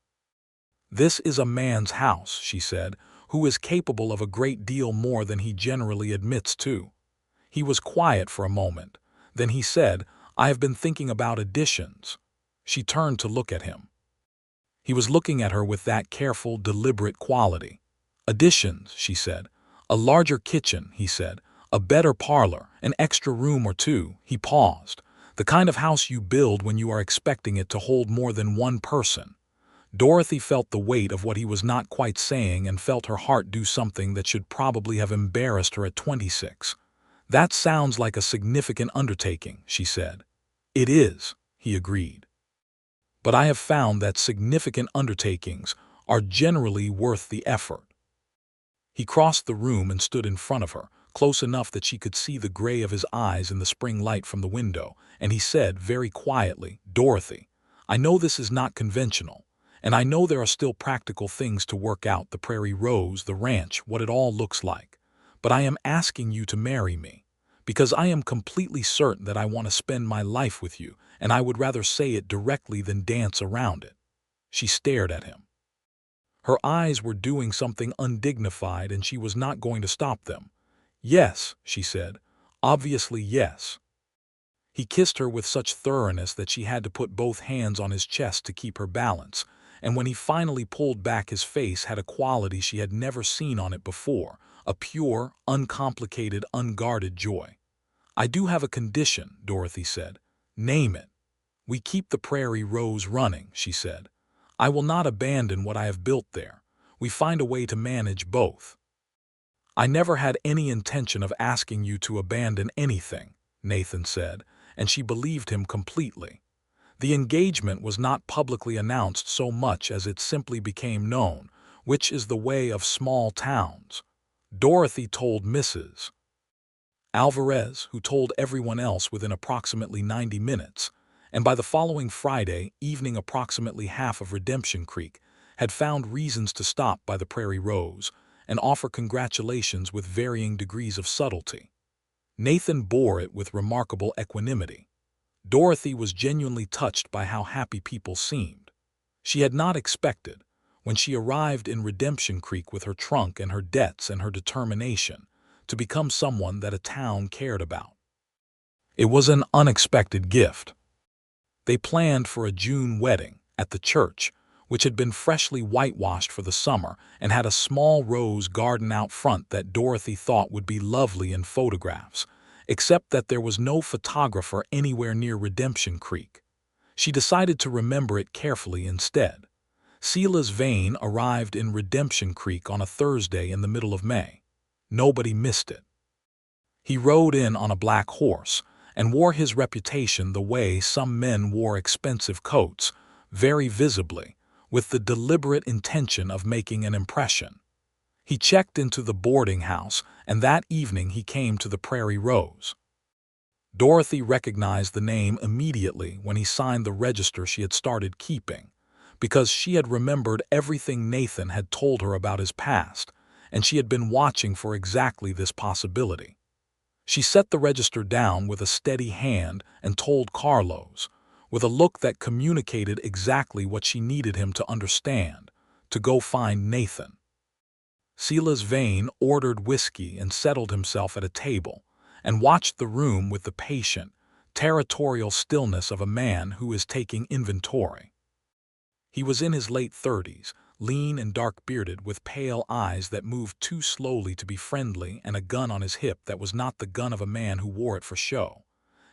"This is a man's house," she said, "who is capable of a great deal more than he generally admits to." He was quiet for a moment. Then he said, "I have been thinking about additions." She turned to look at him. He was looking at her with that careful, deliberate quality. "Additions," she said. "A larger kitchen," he said. "A better parlor, an extra room or two." He paused. "The kind of house you build when you are expecting it to hold more than one person." Dorothy felt the weight of what he was not quite saying and felt her heart do something that should probably have embarrassed her at 26. "That sounds like a significant undertaking," she said. "It is," he agreed. "But I have found that significant undertakings are generally worth the effort." He crossed the room and stood in front of her, close enough that she could see the gray of his eyes in the spring light from the window, and he said very quietly, "Dorothy, I know this is not conventional, and I know there are still practical things to work out, the Prairie Rose, the ranch, what it all looks like. But I am asking you to marry me, because I am completely certain that I want to spend my life with you, and I would rather say it directly than dance around it." She stared at him. Her eyes were doing something undignified, and she was not going to stop them. "Yes," she said. "Obviously, yes." He kissed her with such thoroughness that she had to put both hands on his chest to keep her balance, and when he finally pulled back, his face had a quality she had never seen on it before, a pure, uncomplicated, unguarded joy. "I do have a condition," Dorothy said. "Name it." "We keep the Prairie Rose running," she said. "I will not abandon what I have built there. We find a way to manage both." "I never had any intention of asking you to abandon anything," Nathan said, and she believed him completely. The engagement was not publicly announced so much as it simply became known, which is the way of small towns. Dorothy told Mrs. Alvarez, who told everyone else within approximately 90 minutes, and by the following Friday evening approximately half of Redemption Creek had found reasons to stop by the Prairie Rose and offer congratulations with varying degrees of subtlety. Nathan bore it with remarkable equanimity. Dorothy was genuinely touched by how happy people seemed. She had not expected, when she arrived in Redemption Creek with her trunk and her debts and her determination, to become someone that a town cared about. It was an unexpected gift. They planned for a June wedding at the church, which had been freshly whitewashed for the summer and had a small rose garden out front that Dorothy thought would be lovely in photographs, except that there was no photographer anywhere near Redemption Creek. She decided to remember it carefully instead. Silas Vane arrived in Redemption Creek on a Thursday in the middle of May. Nobody missed it. He rode in on a black horse and wore his reputation the way some men wore expensive coats, very visibly, with the deliberate intention of making an impression. He checked into the boarding house, and that evening he came to the Prairie Rose. Dorothy recognized the name immediately when he signed the register she had started keeping, because she had remembered everything Nathan had told her about his past, and she had been watching for exactly this possibility. She set the register down with a steady hand and told Carlos, with a look that communicated exactly what she needed him to understand, to go find Nathan. Silas Vane ordered whiskey and settled himself at a table, and watched the room with the patient, territorial stillness of a man who is taking inventory. He was in his late 30s, lean and dark-bearded, with pale eyes that moved too slowly to be friendly and a gun on his hip that was not the gun of a man who wore it for show.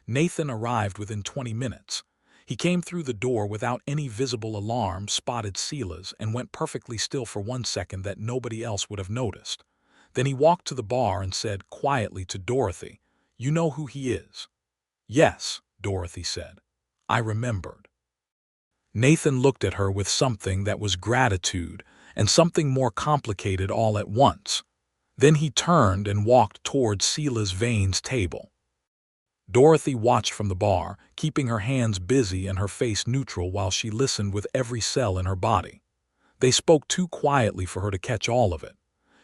Nathan arrived within 20 minutes. He came through the door without any visible alarm, spotted Silas, and went perfectly still for 1 second that nobody else would have noticed. Then he walked to the bar and said quietly to Dorothy, "You know who he is?" "Yes," Dorothy said. "I remembered." Nathan looked at her with something that was gratitude and something more complicated all at once. Then he turned and walked towards Silas Vane's table. Dorothy watched from the bar, keeping her hands busy and her face neutral while she listened with every cell in her body. They spoke too quietly for her to catch all of it.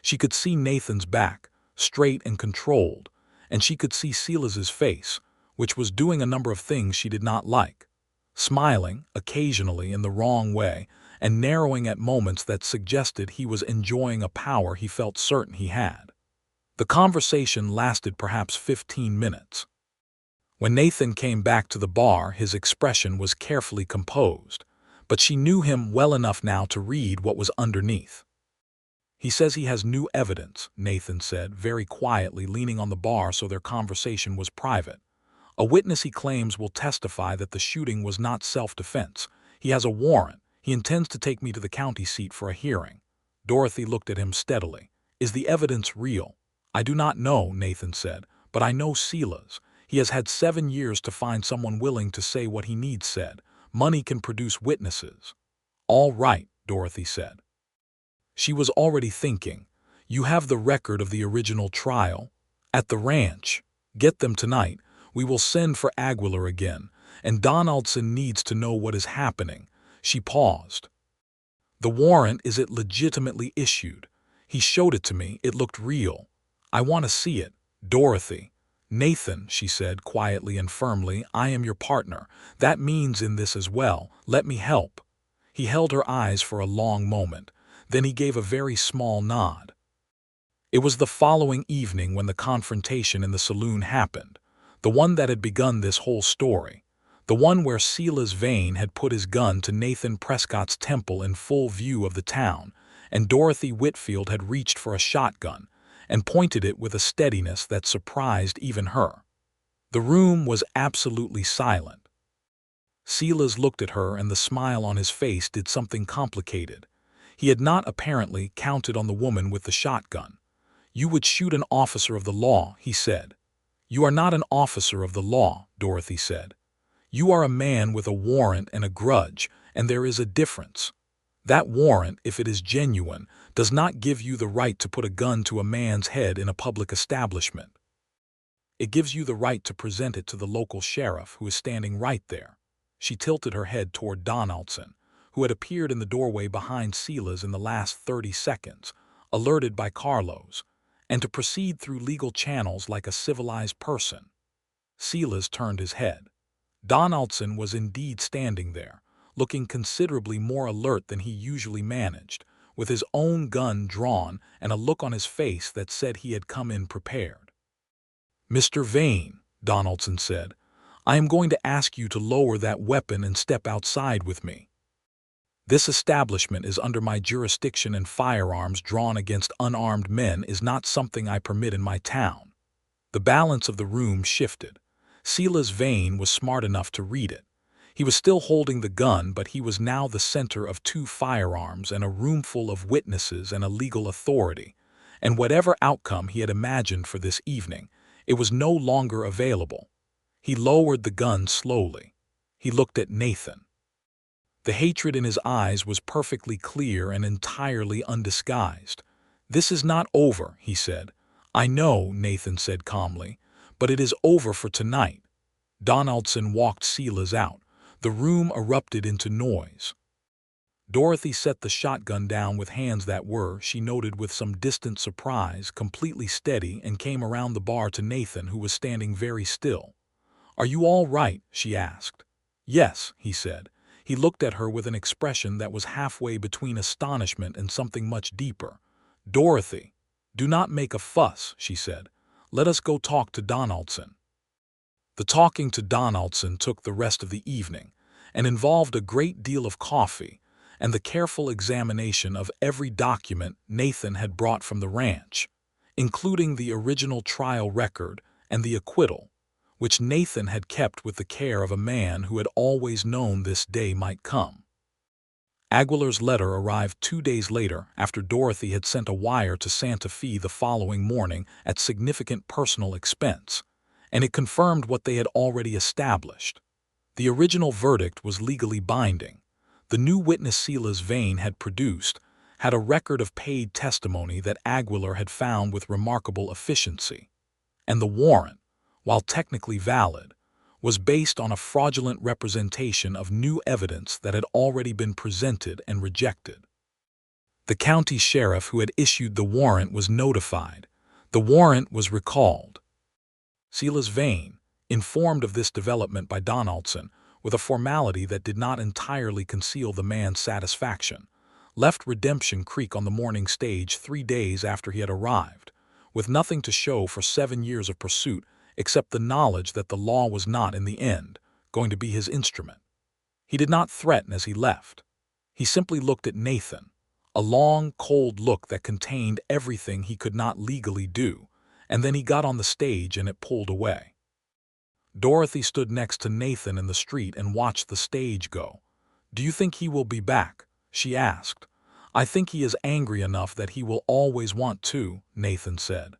She could see Nathan's back, straight and controlled, and she could see Silas's face, which was doing a number of things she did not like, smiling, occasionally in the wrong way, and narrowing at moments that suggested he was enjoying a power he felt certain he had. The conversation lasted perhaps 15 minutes. When Nathan came back to the bar, his expression was carefully composed, but she knew him well enough now to read what was underneath. "He says he has new evidence," Nathan said, very quietly, leaning on the bar so their conversation was private. "A witness he claims will testify that the shooting was not self-defense. He has a warrant. He intends to take me to the county seat for a hearing." Dorothy looked at him steadily. "Is the evidence real?" "I do not know," Nathan said, "but I know Silas. He has had 7 years to find someone willing to say what he needs said. Money can produce witnesses." "All right," Dorothy said. She was already thinking, "You have the record of the original trial? At the ranch. Get them tonight. We will send for Aguilar again, and Donaldson needs to know what is happening." She paused. "The warrant, is it legitimately issued? He showed it to me. It looked real. I want to see it." "Dorothy." "Nathan," she said quietly and firmly, "I am your partner. That means in this as well. Let me help." He held her eyes for a long moment. Then he gave a very small nod. It was the following evening when the confrontation in the saloon happened, the one that had begun this whole story, the one where Silas Vane had put his gun to Nathan Prescott's temple in full view of the town, and Dorothy Whitfield had reached for a shotgun and pointed it with a steadiness that surprised even her. The room was absolutely silent. Silas looked at her, and the smile on his face did something complicated. He had not apparently counted on the woman with the shotgun. "You would shoot an officer of the law," he said. "You are not an officer of the law," Dorothy said. "You are a man with a warrant and a grudge, and there is a difference. That warrant, if it is genuine, does not give you the right to put a gun to a man's head in a public establishment. It gives you the right to present it to the local sheriff, who is standing right there." She tilted her head toward Donaldson, who had appeared in the doorway behind Silas in the last 30 seconds, alerted by Carlos, "and to proceed through legal channels like a civilized person." Silas turned his head. Donaldson was indeed standing there, looking considerably more alert than he usually managed, with his own gun drawn and a look on his face that said he had come in prepared. "Mr. Vane," Donaldson said, "I am going to ask you to lower that weapon and step outside with me. This establishment is under my jurisdiction, and firearms drawn against unarmed men is not something I permit in my town." The balance of the room shifted. Silas Vane was smart enough to read it. He was still holding the gun, but he was now the center of 2 firearms and a room full of witnesses and a legal authority, and whatever outcome he had imagined for this evening, it was no longer available. He lowered the gun slowly. He looked at Nathan. The hatred in his eyes was perfectly clear and entirely undisguised. "This is not over," he said. "I know," Nathan said calmly, "but it is over for tonight." Donaldson walked Silas out. The room erupted into noise. Dorothy set the shotgun down with hands that were, she noted with some distant surprise, completely steady, and came around the bar to Nathan, who was standing very still. "Are you all right?" she asked. "Yes," he said. He looked at her with an expression that was halfway between astonishment and something much deeper. "Dorothy, do not make a fuss," she said. "Let us go talk to Donaldson." The talking to Donaldson took the rest of the evening, and involved a great deal of coffee and the careful examination of every document Nathan had brought from the ranch, including the original trial record and the acquittal, which Nathan had kept with the care of a man who had always known this day might come. Aguilar's letter arrived 2 days later, after Dorothy had sent a wire to Santa Fe the following morning at significant personal expense, and it confirmed what they had already established. The original verdict was legally binding. The new witness Silas Vane had produced had a record of paid testimony that Aguilar had found with remarkable efficiency, and the warrant, while technically valid, was based on a fraudulent representation of new evidence that had already been presented and rejected. The county sheriff who had issued the warrant was notified. The warrant was recalled. Silas Vane, informed of this development by Donaldson, with a formality that did not entirely conceal the man's satisfaction, left Redemption Creek on the morning stage 3 days after he had arrived, with nothing to show for 7 years of pursuit except the knowledge that the law was not, in the end, going to be his instrument. He did not threaten as he left. He simply looked at Nathan, a long, cold look that contained everything he could not legally do, and then he got on the stage and it pulled away. Dorothy stood next to Nathan in the street and watched the stage go. "Do you think he will be back?" she asked. "I think he is angry enough that he will always want to," Nathan said.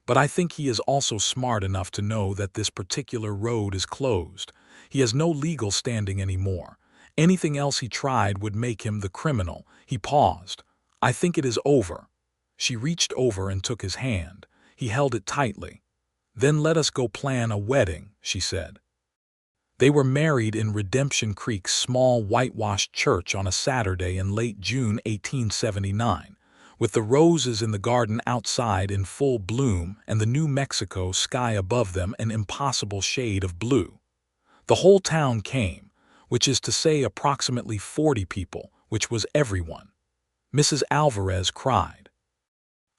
"But I think he is also smart enough to know that this particular road is closed. He has no legal standing anymore. Anything else he tried would make him the criminal." He paused. "I think it is over." She reached over and took his hand. He held it tightly. "Then let us go plan a wedding," she said. They were married in Redemption Creek's small whitewashed church on a Saturday in late June 1879, with the roses in the garden outside in full bloom and the New Mexico sky above them an impossible shade of blue. The whole town came, which is to say approximately 40 people, which was everyone. Mrs. Alvarez cried.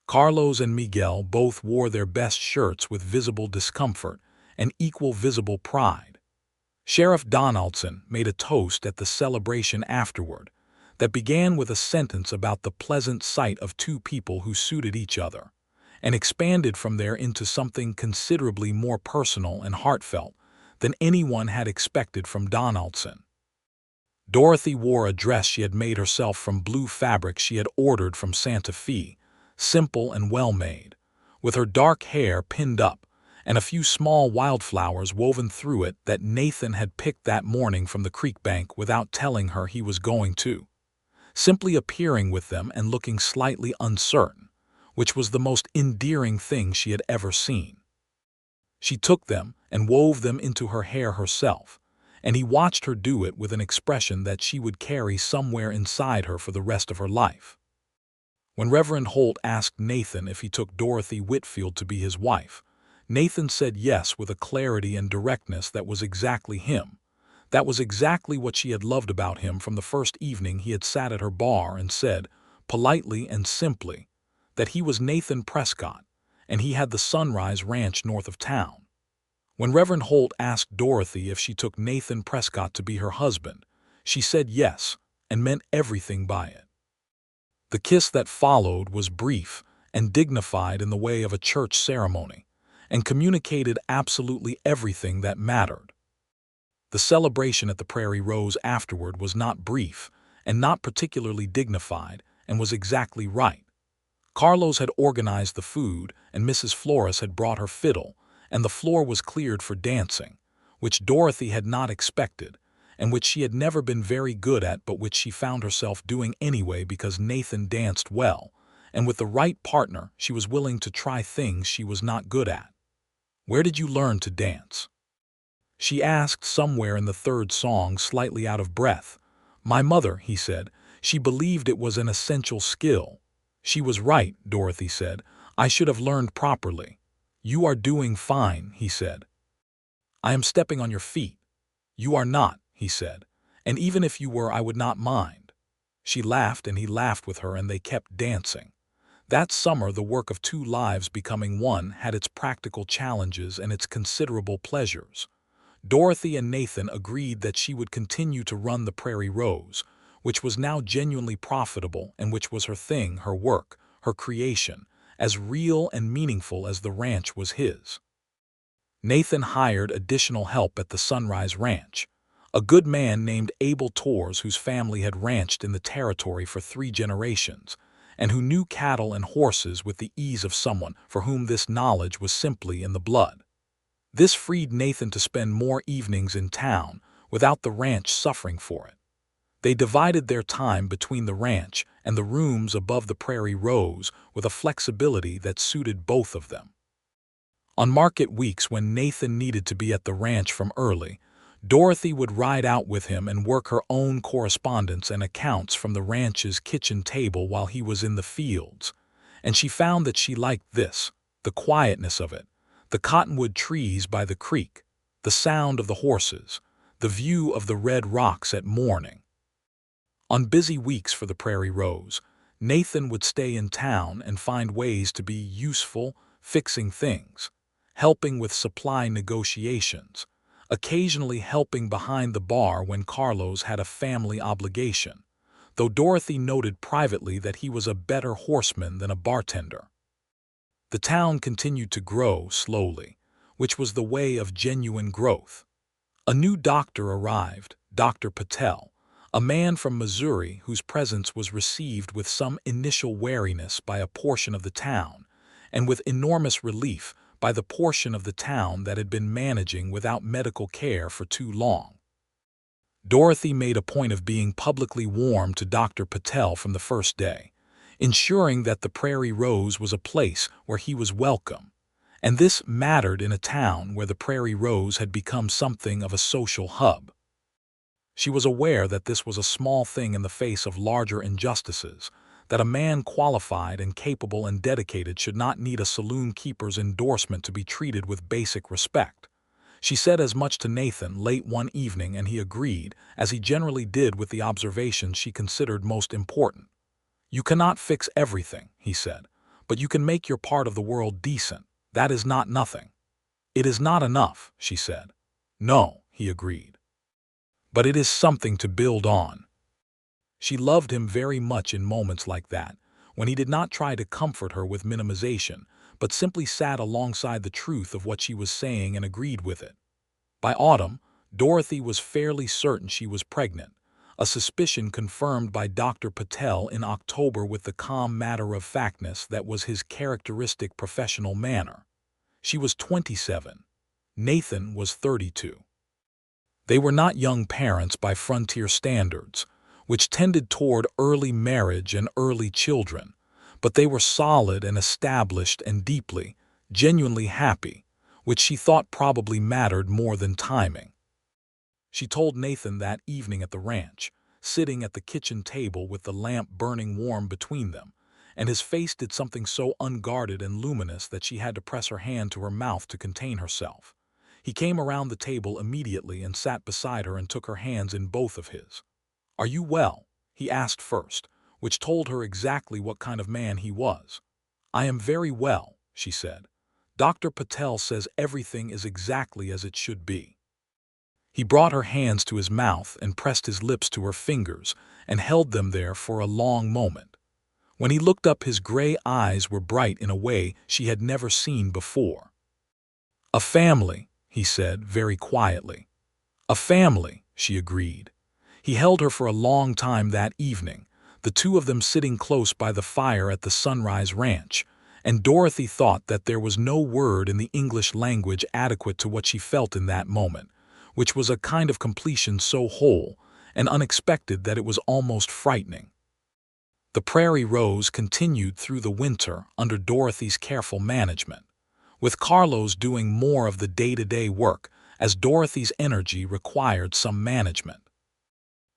Carlos and Miguel both wore their best shirts with visible discomfort and equal visible pride. Sheriff Donaldson made a toast at the celebration afterward that began with a sentence about the pleasant sight of two people who suited each other, and expanded from there into something considerably more personal and heartfelt than anyone had expected from Donaldson. Dorothy wore a dress she had made herself from blue fabric she had ordered from Santa Fe, simple and well-made, with her dark hair pinned up, and a few small wildflowers woven through it that Nathan had picked that morning from the creek bank without telling her he was going to, simply appearing with them and looking slightly uncertain, which was the most endearing thing she had ever seen. She took them and wove them into her hair herself, and he watched her do it with an expression that she would carry somewhere inside her for the rest of her life. When Reverend Holt asked Nathan if he took Dorothy Whitfield to be his wife, Nathan said yes with a clarity and directness that was exactly him. That was exactly what she had loved about him from the first evening he had sat at her bar and said, politely and simply, that he was Nathan Prescott, and he had the Sunrise Ranch north of town. When Reverend Holt asked Dorothy if she took Nathan Prescott to be her husband, she said yes and meant everything by it. The kiss that followed was brief and dignified in the way of a church ceremony, and communicated absolutely everything that mattered. The celebration at the Prairie Rose afterward was not brief and not particularly dignified, and was exactly right. Carlos had organized the food, and Mrs. Flores had brought her fiddle, and the floor was cleared for dancing, which Dorothy had not expected, and which she had never been very good at, but which she found herself doing anyway because Nathan danced well, and with the right partner she was willing to try things she was not good at. "Where did you learn to dance?" she asked somewhere in the third song, slightly out of breath. "My mother," he said. "She believed it was an essential skill." "She was right," Dorothy said. "I should have learned properly." "You are doing fine," he said. "I am stepping on your feet." "You are not," he said. "And even if you were, I would not mind." She laughed and he laughed with her, and they kept dancing. That summer the work of two lives becoming one had its practical challenges and its considerable pleasures. Dorothy and Nathan agreed that she would continue to run the Prairie Rose, which was now genuinely profitable and which was her thing, her work, her creation, as real and meaningful as the ranch was his. Nathan hired additional help at the Sunrise Ranch, a good man named Abel Torres whose family had ranched in the territory for 3 generations, and who knew cattle and horses with the ease of someone for whom this knowledge was simply in the blood. This freed Nathan to spend more evenings in town without the ranch suffering for it. They divided their time between the ranch and the rooms above the Prairie Rose with a flexibility that suited both of them. On market weeks when Nathan needed to be at the ranch from early, Dorothy would ride out with him and work her own correspondence and accounts from the ranch's kitchen table while he was in the fields, and she found that she liked this, the quietness of it, the cottonwood trees by the creek, the sound of the horses, the view of the red rocks at morning. On busy weeks for the Prairie Rose, Nathan would stay in town and find ways to be useful, fixing things, helping with supply negotiations, occasionally helping behind the bar when Carlos had a family obligation, though Dorothy noted privately that he was a better horseman than a bartender. The town continued to grow slowly, which was the way of genuine growth. A new doctor arrived, Dr. Patel, a man from Missouri whose presence was received with some initial wariness by a portion of the town, and with enormous relief by the portion of the town that had been managing without medical care for too long. Dorothy made a point of being publicly warm to Dr. Patel from the first day, ensuring that the Prairie Rose was a place where he was welcome, and this mattered in a town where the Prairie Rose had become something of a social hub. She was aware that this was a small thing in the face of larger injustices, that a man qualified and capable and dedicated should not need a saloon keeper's endorsement to be treated with basic respect. She said as much to Nathan late one evening, and he agreed, as he generally did with the observations she considered most important. "You cannot fix everything," he said, "but you can make your part of the world decent. That is not nothing." "It is not enough," she said. "No," he agreed. "But it is something to build on." She loved him very much in moments like that, when he did not try to comfort her with minimization, but simply sat alongside the truth of what she was saying and agreed with it. By autumn, Dorothy was fairly certain she was pregnant, a suspicion confirmed by Dr. Patel in October with the calm matter-of-factness that was his characteristic professional manner. She was 27. Nathan was 32. They were not young parents by frontier standards, which tended toward early marriage and early children, but they were solid and established and deeply, genuinely happy, which she thought probably mattered more than timing. She told Nathan that evening at the ranch, sitting at the kitchen table with the lamp burning warm between them, and his face did something so unguarded and luminous that she had to press her hand to her mouth to contain herself. He came around the table immediately and sat beside her and took her hands in both of his. "Are you well?" he asked first, which told her exactly what kind of man he was. "I am very well," she said. "Dr. Patel says everything is exactly as it should be." He brought her hands to his mouth and pressed his lips to her fingers and held them there for a long moment. When he looked up, his gray eyes were bright in a way she had never seen before. "A family," he said very quietly. "A family," she agreed. He held her for a long time that evening, the two of them sitting close by the fire at the Sunrise Ranch, and Dorothy thought that there was no word in the English language adequate to what she felt in that moment, which was a kind of completion so whole and unexpected that it was almost frightening. The Prairie Rose continued through the winter under Dorothy's careful management, with Carlos doing more of the day-to-day work, as Dorothy's energy required some management.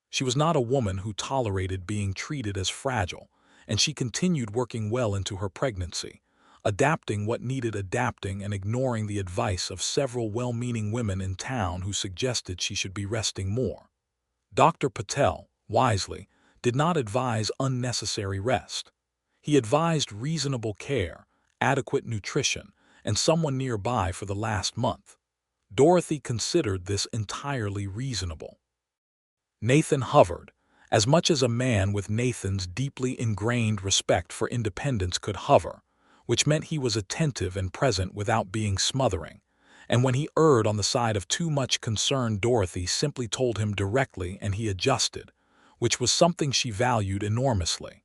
She was not a woman who tolerated being treated as fragile, and she continued working well into her pregnancy, adapting what needed adapting and ignoring the advice of several well-meaning women in town who suggested she should be resting more. Dr. Patel, wisely, did not advise unnecessary rest. He advised reasonable care, adequate nutrition, and someone nearby for the last month. Dorothy considered this entirely reasonable. Nathan hovered, as much as a man with Nathan's deeply ingrained respect for independence could hover, which meant he was attentive and present without being smothering, and when he erred on the side of too much concern, Dorothy simply told him directly and he adjusted, which was something she valued enormously.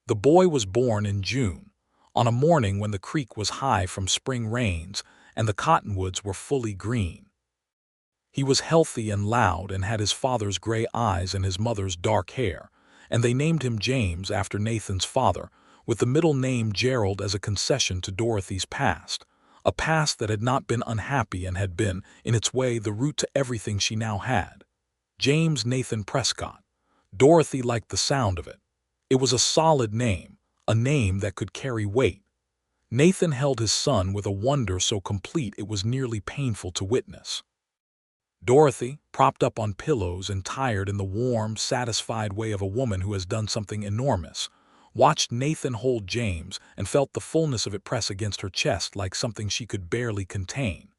The boy was born in June, on a morning when the creek was high from spring rains and the cottonwoods were fully green. He was healthy and loud and had his father's gray eyes and his mother's dark hair, and they named him James after Nathan's father, with the middle name Gerald as a concession to Dorothy's past, a past that had not been unhappy and had been, in its way, the root to everything she now had. James Nathan Prescott. Dorothy liked the sound of it. It was a solid name, a name that could carry weight. Nathan held his son with a wonder so complete it was nearly painful to witness. Dorothy, propped up on pillows and tired in the warm, satisfied way of a woman who has done something enormous, watched Nathan hold James and felt the fullness of it press against her chest like something she could barely contain.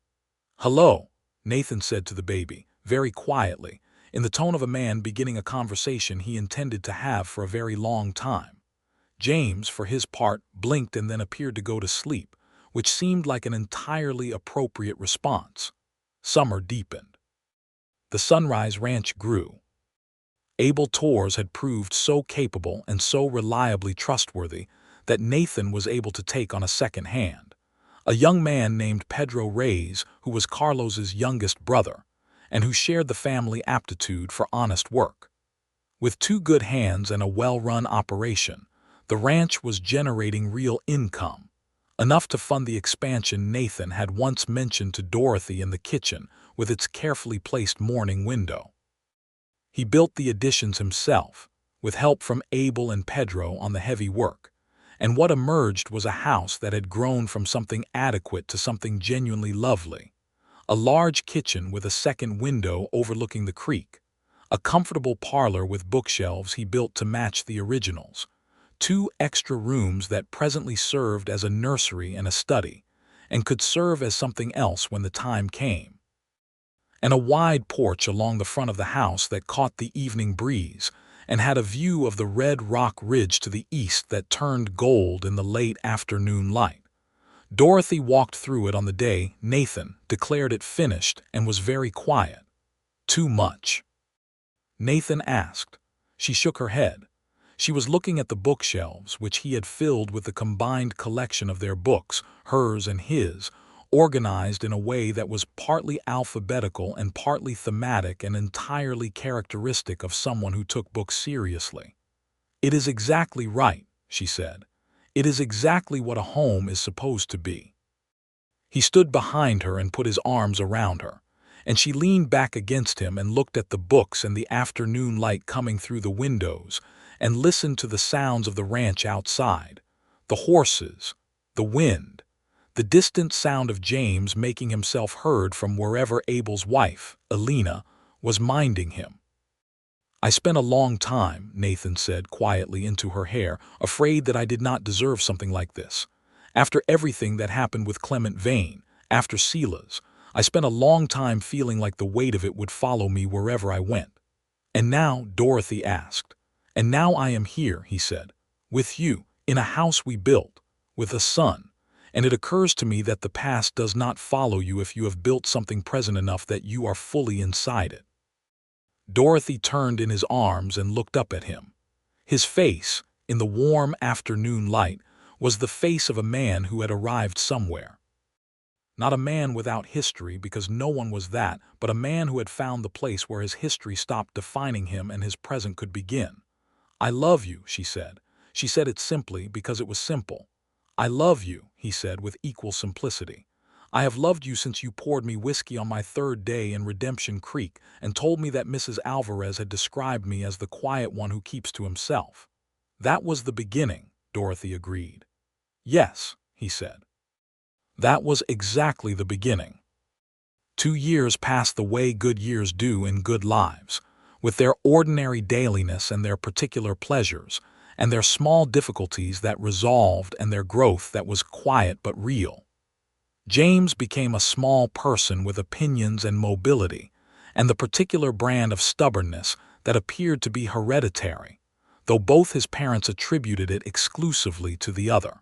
"Hello," Nathan said to the baby, very quietly, in the tone of a man beginning a conversation he intended to have for a very long time. James, for his part, blinked and then appeared to go to sleep, which seemed like an entirely appropriate response. Summer deepened. The Sunrise Ranch grew. Abel Torres had proved so capable and so reliably trustworthy that Nathan was able to take on a second hand. A young man named Pedro Reyes, who was Carlos's youngest brother, and who shared the family aptitude for honest work. With 2 good hands and a well-run operation, the ranch was generating real income, enough to fund the expansion Nathan had once mentioned to Dorothy in the kitchen with its carefully placed morning window. He built the additions himself, with help from Abel and Pedro on the heavy work, and what emerged was a house that had grown from something adequate to something genuinely lovely. A large kitchen with a second window overlooking the creek, a comfortable parlor with bookshelves he built to match the originals, 2 extra rooms that presently served as a nursery and a study, and could serve as something else when the time came, and a wide porch along the front of the house that caught the evening breeze and had a view of the red rock ridge to the east that turned gold in the late afternoon light. Dorothy walked through it on the day Nathan declared it finished and was very quiet. "Too much?" Nathan asked. She shook her head. She was looking at the bookshelves, which he had filled with the combined collection of their books, hers and his, organized in a way that was partly alphabetical and partly thematic and entirely characteristic of someone who took books seriously. "It is exactly right," she said. "It is exactly what a home is supposed to be." He stood behind her and put his arms around her, and she leaned back against him and looked at the books and the afternoon light coming through the windows and listened to the sounds of the ranch outside, the horses, the wind, the distant sound of James making himself heard from wherever Abel's wife, Elena, was minding him. "I spent a long time," Nathan said quietly into her hair, "afraid that I did not deserve something like this. After everything that happened with Clement Vane, after Sela's, I spent a long time feeling like the weight of it would follow me wherever I went." "And now," Dorothy asked. "And now I am here," he said, "with you, in a house we built, with a son. And it occurs to me that the past does not follow you if you have built something present enough that you are fully inside it." Dorothy turned in his arms and looked up at him. His face, in the warm afternoon light, was the face of a man who had arrived somewhere. Not a man without history, because no one was that, but a man who had found the place where his history stopped defining him and his present could begin. "I love you," she said. She said it simply because it was simple. "I love you," he said with equal simplicity. "I have loved you since you poured me whiskey on my 3rd day in Redemption Creek and told me that Mrs. Alvarez had described me as the quiet one who keeps to himself." "That was the beginning," Dorothy agreed. "Yes," he said. "That was exactly the beginning." 2 years passed the way good years do in good lives, with their ordinary dailiness and their particular pleasures, and their small difficulties that resolved and their growth that was quiet but real. James became a small person with opinions and mobility, and the particular brand of stubbornness that appeared to be hereditary, though both his parents attributed it exclusively to the other.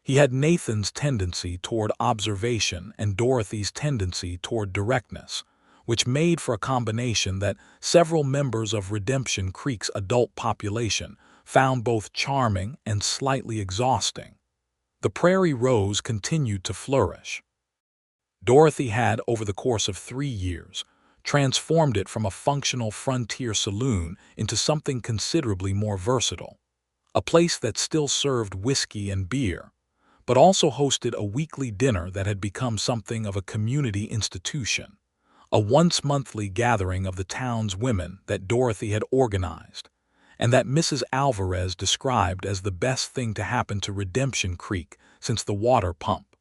He had Nathan's tendency toward observation and Dorothy's tendency toward directness, which made for a combination that several members of Redemption Creek's adult population found both charming and slightly exhausting. The Prairie Rose continued to flourish. Dorothy had, over the course of 3 years, transformed it from a functional frontier saloon into something considerably more versatile, a place that still served whiskey and beer, but also hosted a weekly dinner that had become something of a community institution, a once-monthly gathering of the town's women that Dorothy had organized, and that Mrs. Alvarez described as the best thing to happen to Redemption Creek since the water pump,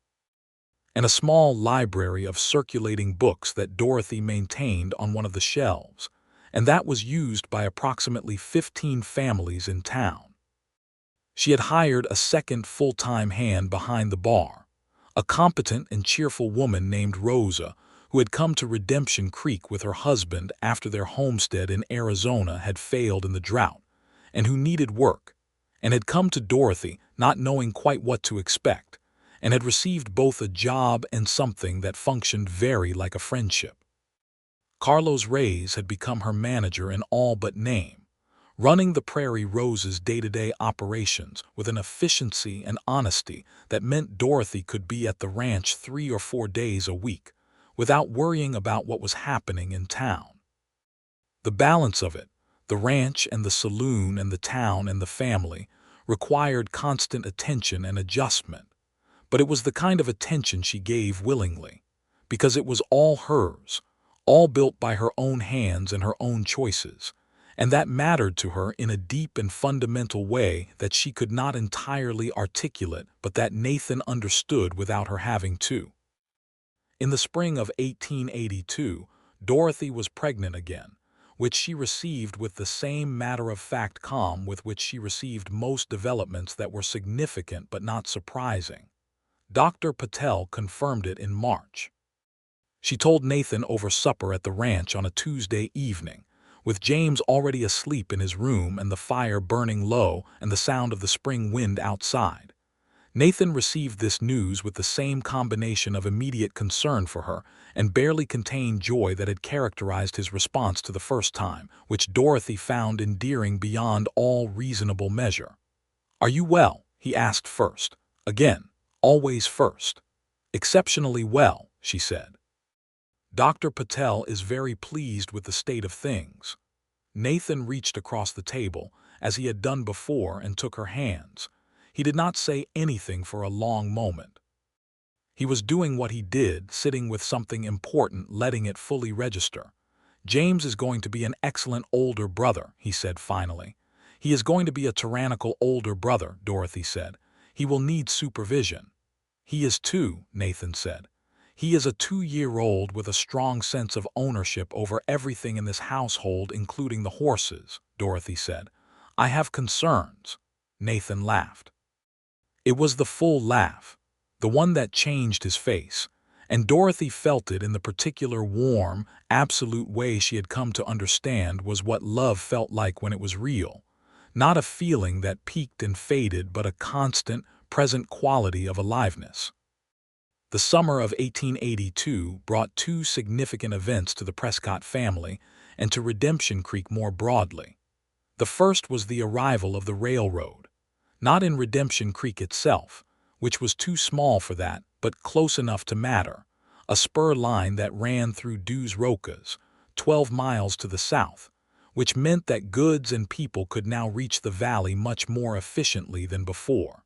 and a small library of circulating books that Dorothy maintained on one of the shelves, and that was used by approximately 15 families in town. She had hired a second full-time hand behind the bar, a competent and cheerful woman named Rosa, who had come to Redemption Creek with her husband after their homestead in Arizona had failed in the drought, and who needed work, and had come to Dorothy not knowing quite what to expect, and had received both a job and something that functioned very like a friendship. Carlos Reyes had become her manager in all but name, running the Prairie Rose's day-to-day operations with an efficiency and honesty that meant Dorothy could be at the ranch 3 or 4 days a week, without worrying about what was happening in town. The balance of it, the ranch and the saloon and the town and the family, required constant attention and adjustment, but it was the kind of attention she gave willingly, because it was all hers, all built by her own hands and her own choices, and that mattered to her in a deep and fundamental way that she could not entirely articulate but that Nathan understood without her having to. In the spring of 1882, Dorothy was pregnant again, which she received with the same matter-of-fact calm with which she received most developments that were significant but not surprising. Dr. Patel confirmed it in March. She told Nathan over supper at the ranch on a Tuesday evening, with James already asleep in his room and the fire burning low and the sound of the spring wind outside. Nathan received this news with the same combination of immediate concern for her and barely contained joy that had characterized his response to the first time, which Dorothy found endearing beyond all reasonable measure. "Are you well?" he asked first. Again, always first. "Exceptionally well," she said. "Dr. Patel is very pleased with the state of things." Nathan reached across the table, as he had done before, and took her hands. He did not say anything for a long moment. He was doing what he did, sitting with something important, letting it fully register. "James is going to be an excellent older brother," he said finally. "He is going to be a tyrannical older brother," Dorothy said. "He will need supervision." "He is too," Nathan said. "He is a 2-year-old with a strong sense of ownership over everything in this household, including the horses," Dorothy said. "I have concerns." Nathan laughed. It was the full laugh, the one that changed his face, and Dorothy felt it in the particular warm, absolute way she had come to understand was what love felt like when it was real. Not a feeling that peaked and faded, but a constant, present quality of aliveness. The summer of 1882 brought 2 significant events to the Prescott family and to Redemption Creek more broadly. The first was the arrival of the railroad, not in Redemption Creek itself, which was too small for that, but close enough to matter, a spur line that ran through Dos Rocas, 12 miles to the south, which meant that goods and people could now reach the valley much more efficiently than before.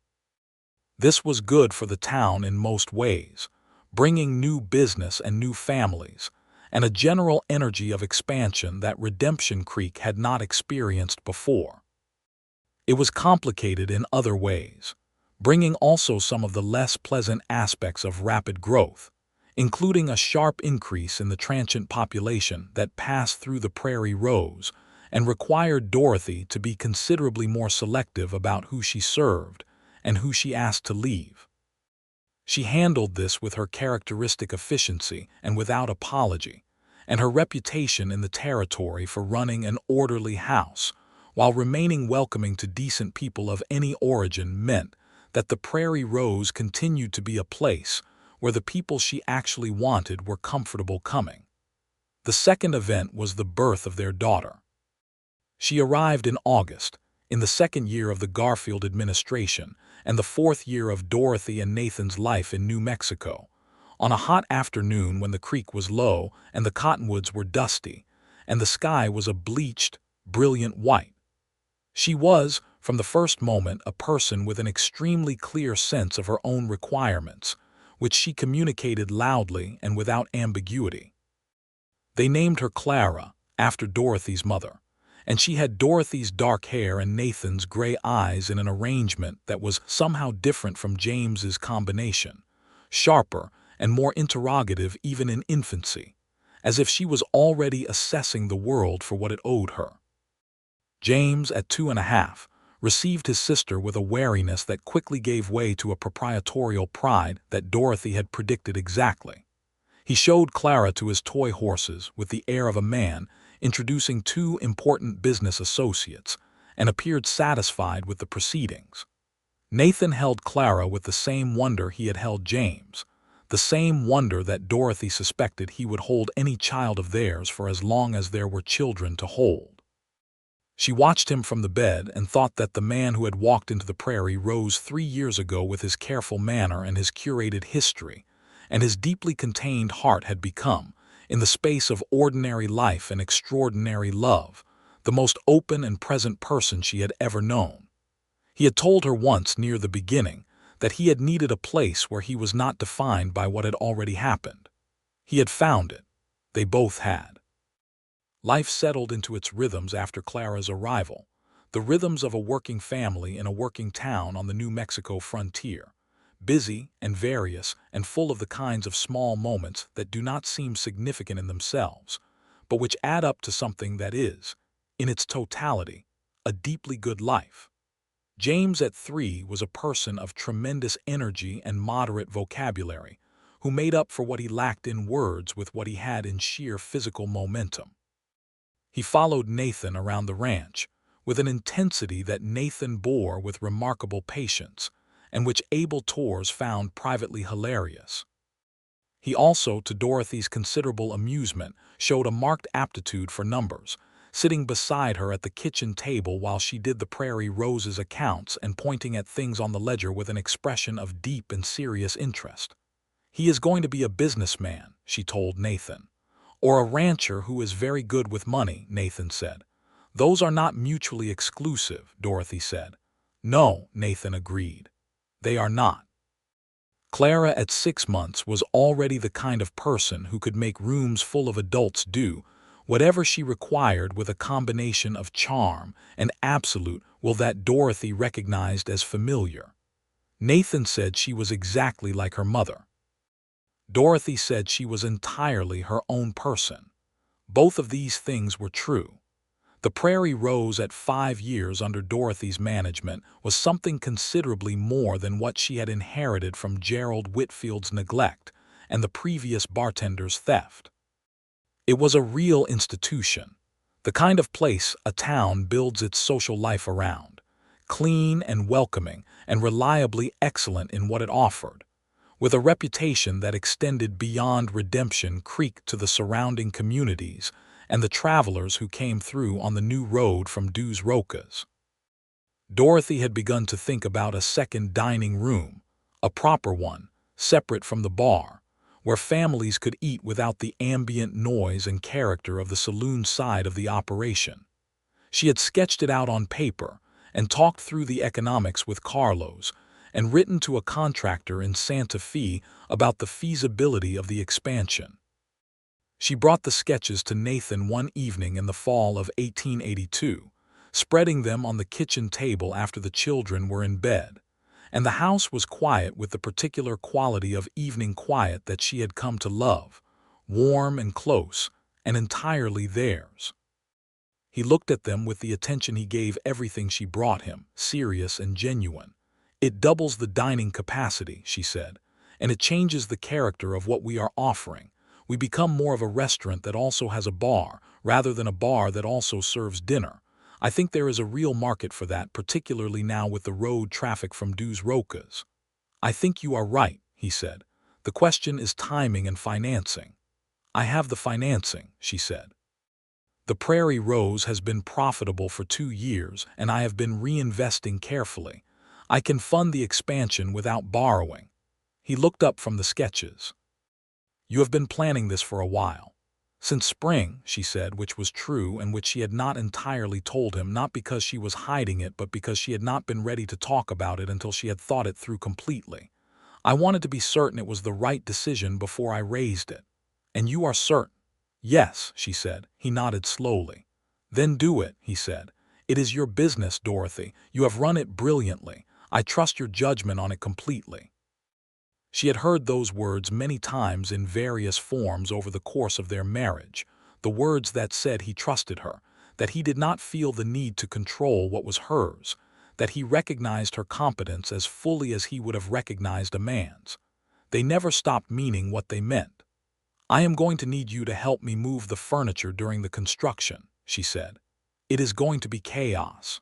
This was good for the town in most ways, bringing new business and new families, and a general energy of expansion that Redemption Creek had not experienced before. It was complicated in other ways, bringing also some of the less pleasant aspects of rapid growth, including a sharp increase in the transient population that passed through the Prairie Rose and required Dorothy to be considerably more selective about who she served and who she asked to leave. She handled this with her characteristic efficiency and without apology, and her reputation in the territory for running an orderly house while remaining welcoming to decent people of any origin meant that the Prairie Rose continued to be a place where the people she actually wanted were comfortable coming. The second event was the birth of their daughter. She arrived in August, in the second year of the Garfield administration and the 4th year of Dorothy and Nathan's life in New Mexico, on a hot afternoon when the creek was low and the cottonwoods were dusty, and the sky was a bleached, brilliant white. She was, from the first moment, a person with an extremely clear sense of her own requirements, which she communicated loudly and without ambiguity. They named her Clara, after Dorothy's mother, and she had Dorothy's dark hair and Nathan's gray eyes in an arrangement that was somehow different from James's combination, sharper and more interrogative even in infancy, as if she was already assessing the world for what it owed her. James, at 2.5, received his sister with a wariness that quickly gave way to a proprietorial pride that Dorothy had predicted exactly. He showed Clara to his toy horses with the air of a man introducing two important business associates, and appeared satisfied with the proceedings. Nathan held Clara with the same wonder he had held James, the same wonder that Dorothy suspected he would hold any child of theirs for as long as there were children to hold. She watched him from the bed and thought that the man who had walked into the prairie rose 3 years ago with his careful manner and his curated history, and his deeply contained heart had become, in the space of ordinary life and extraordinary love, the most open and present person she had ever known. He had told her once near the beginning that he had needed a place where he was not defined by what had already happened. He had found it. They both had. Life settled into its rhythms after Clara's arrival, the rhythms of a working family in a working town on the New Mexico frontier, busy and various and full of the kinds of small moments that do not seem significant in themselves, but which add up to something that is, in its totality, a deeply good life. James at 3 was a person of tremendous energy and moderate vocabulary, who made up for what he lacked in words with what he had in sheer physical momentum. He followed Nathan around the ranch, with an intensity that Nathan bore with remarkable patience, and which Abel Torres found privately hilarious. He also, to Dorothy's considerable amusement, showed a marked aptitude for numbers, sitting beside her at the kitchen table while she did the Prairie Rose's accounts and pointing at things on the ledger with an expression of deep and serious interest. "He is going to be a businessman," she told Nathan. "Or a rancher who is very good with money," Nathan said. "Those are not mutually exclusive," Dorothy said. "No," Nathan agreed. "They are not." Clara at 6 months was already the kind of person who could make rooms full of adults do whatever she required with a combination of charm and absolute will that Dorothy recognized as familiar. Nathan said she was exactly like her mother. Dorothy said she was entirely her own person. Both of these things were true. The Prairie Rose at 5 years under Dorothy's management was something considerably more than what she had inherited from Gerald Whitfield's neglect and the previous bartender's theft. It was a real institution, the kind of place a town builds its social life around, clean and welcoming and reliably excellent in what it offered, with a reputation that extended beyond Redemption Creek to the surrounding communities and the travelers who came through on the new road from Dos Rocas. Dorothy had begun to think about a second dining room, a proper one, separate from the bar, where families could eat without the ambient noise and character of the saloon side of the operation. She had sketched it out on paper and talked through the economics with Carlos and written to a contractor in Santa Fe about the feasibility of the expansion. She brought the sketches to Nathan one evening in the fall of 1882, spreading them on the kitchen table after the children were in bed, and the house was quiet with the particular quality of evening quiet that she had come to love, warm and close, and entirely theirs. He looked at them with the attention he gave everything she brought him, serious and genuine. "It doubles the dining capacity," she said, "and it changes the character of what we are offering. We become more of a restaurant that also has a bar, rather than a bar that also serves dinner. I think there is a real market for that, particularly now with the road traffic from Dos Rocas." "I think you are right," he said. "The question is timing and financing." "I have the financing," she said. "The Prairie Rose has been profitable for 2 years, and I have been reinvesting carefully. I can fund the expansion without borrowing." He looked up from the sketches. "You have been planning this for a while." "Since spring," she said, which was true and which she had not entirely told him, not because she was hiding it but because she had not been ready to talk about it until she had thought it through completely. "I wanted to be certain it was the right decision before I raised it." "And you are certain?" "Yes," she said. He nodded slowly. "Then do it," he said. "It is your business, Dorothy. You have run it brilliantly. I trust your judgment on it completely." She had heard those words many times in various forms over the course of their marriage, the words that said he trusted her, that he did not feel the need to control what was hers, that he recognized her competence as fully as he would have recognized a man's. They never stopped meaning what they meant. "I am going to need you to help me move the furniture during the construction," she said. "It is going to be chaos."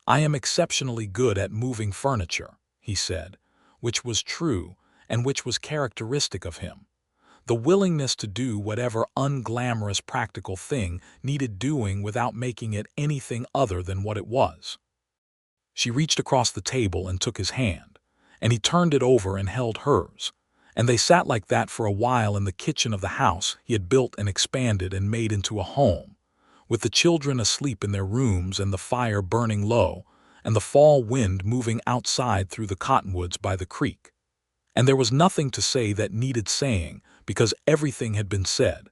"I am exceptionally good at moving furniture," he said, which was true and which was characteristic of him. The willingness to do whatever unglamorous practical thing needed doing without making it anything other than what it was. She reached across the table and took his hand, and he turned it over and held hers, and they sat like that for a while in the kitchen of the house he had built and expanded and made into a home, with the children asleep in their rooms and the fire burning low, and the fall wind moving outside through the cottonwoods by the creek. And there was nothing to say that needed saying, because everything had been said,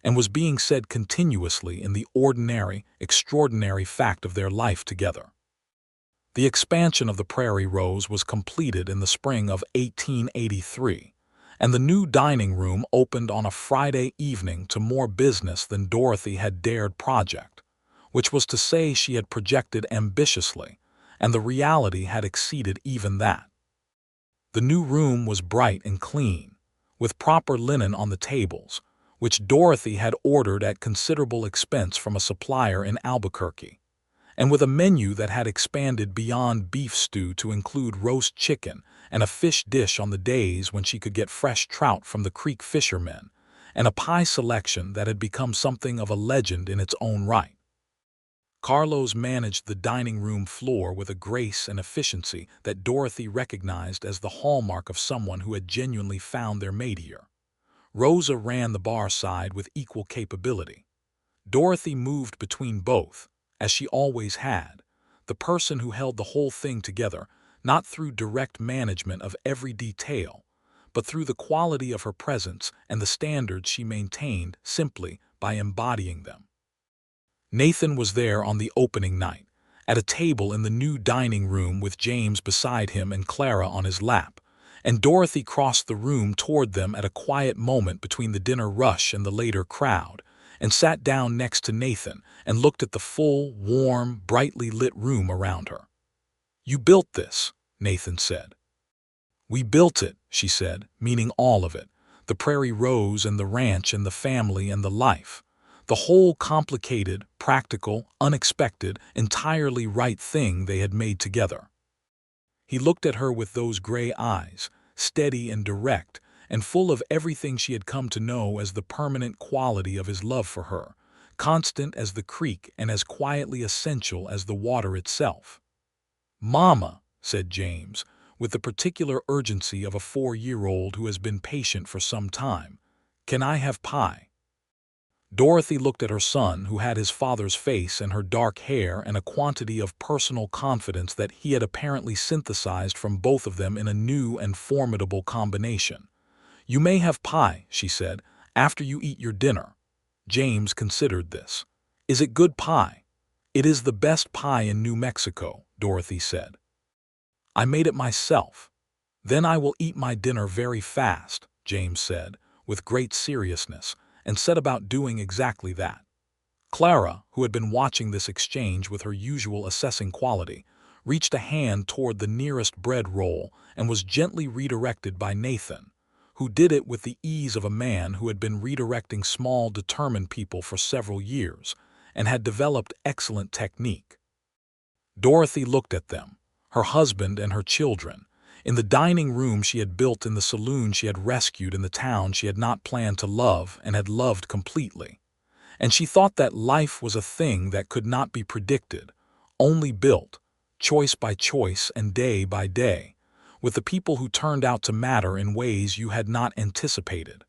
and was being said continuously in the ordinary, extraordinary fact of their life together. The expansion of the Prairie Rose was completed in the spring of 1883, and the new dining room opened on a Friday evening to more business than Dorothy had dared project, which was to say she had projected ambitiously, and the reality had exceeded even that. The new room was bright and clean, with proper linen on the tables, which Dorothy had ordered at considerable expense from a supplier in Albuquerque, and with a menu that had expanded beyond beef stew to include roast chicken and a fish dish on the days when she could get fresh trout from the creek fishermen, and a pie selection that had become something of a legend in its own right. Carlos managed the dining room floor with a grace and efficiency that Dorothy recognized as the hallmark of someone who had genuinely found their mate here. Rosa ran the bar side with equal capability. Dorothy moved between both, as she always had, the person who held the whole thing together, not through direct management of every detail, but through the quality of her presence and the standards she maintained simply by embodying them. Nathan was there on the opening night, at a table in the new dining room with James beside him and Clara on his lap, and Dorothy crossed the room toward them at a quiet moment between the dinner rush and the later crowd, and sat down next to Nathan and looked at the full, warm, brightly lit room around her. "You built this," Nathan said. "We built it," she said, meaning all of it, the Prairie Rose and the ranch and the family and the life. The whole complicated, practical, unexpected, entirely right thing they had made together. He looked at her with those gray eyes, steady and direct, and full of everything she had come to know as the permanent quality of his love for her, constant as the creek and as quietly essential as the water itself. "Mama," said James, with the particular urgency of a 4-year-old who has been patient for some time, "can I have pie?" Dorothy looked at her son, who had his father's face and her dark hair and a quantity of personal confidence that he had apparently synthesized from both of them in a new and formidable combination. "You may have pie," she said, "after you eat your dinner." James considered this. "Is it good pie?" "It is the best pie in New Mexico," Dorothy said. "I made it myself." "Then I will eat my dinner very fast," James said, with great seriousness, and set about doing exactly that. Clara, who had been watching this exchange with her usual assessing quality, reached a hand toward the nearest bread roll and was gently redirected by Nathan, who did it with the ease of a man who had been redirecting small, determined people for several years and had developed excellent technique. Dorothy looked at them, her husband and her children, in the dining room she had built in the saloon she had rescued in the town she had not planned to love and had loved completely. And she thought that life was a thing that could not be predicted, only built, choice by choice and day by day, with the people who turned out to matter in ways you had not anticipated.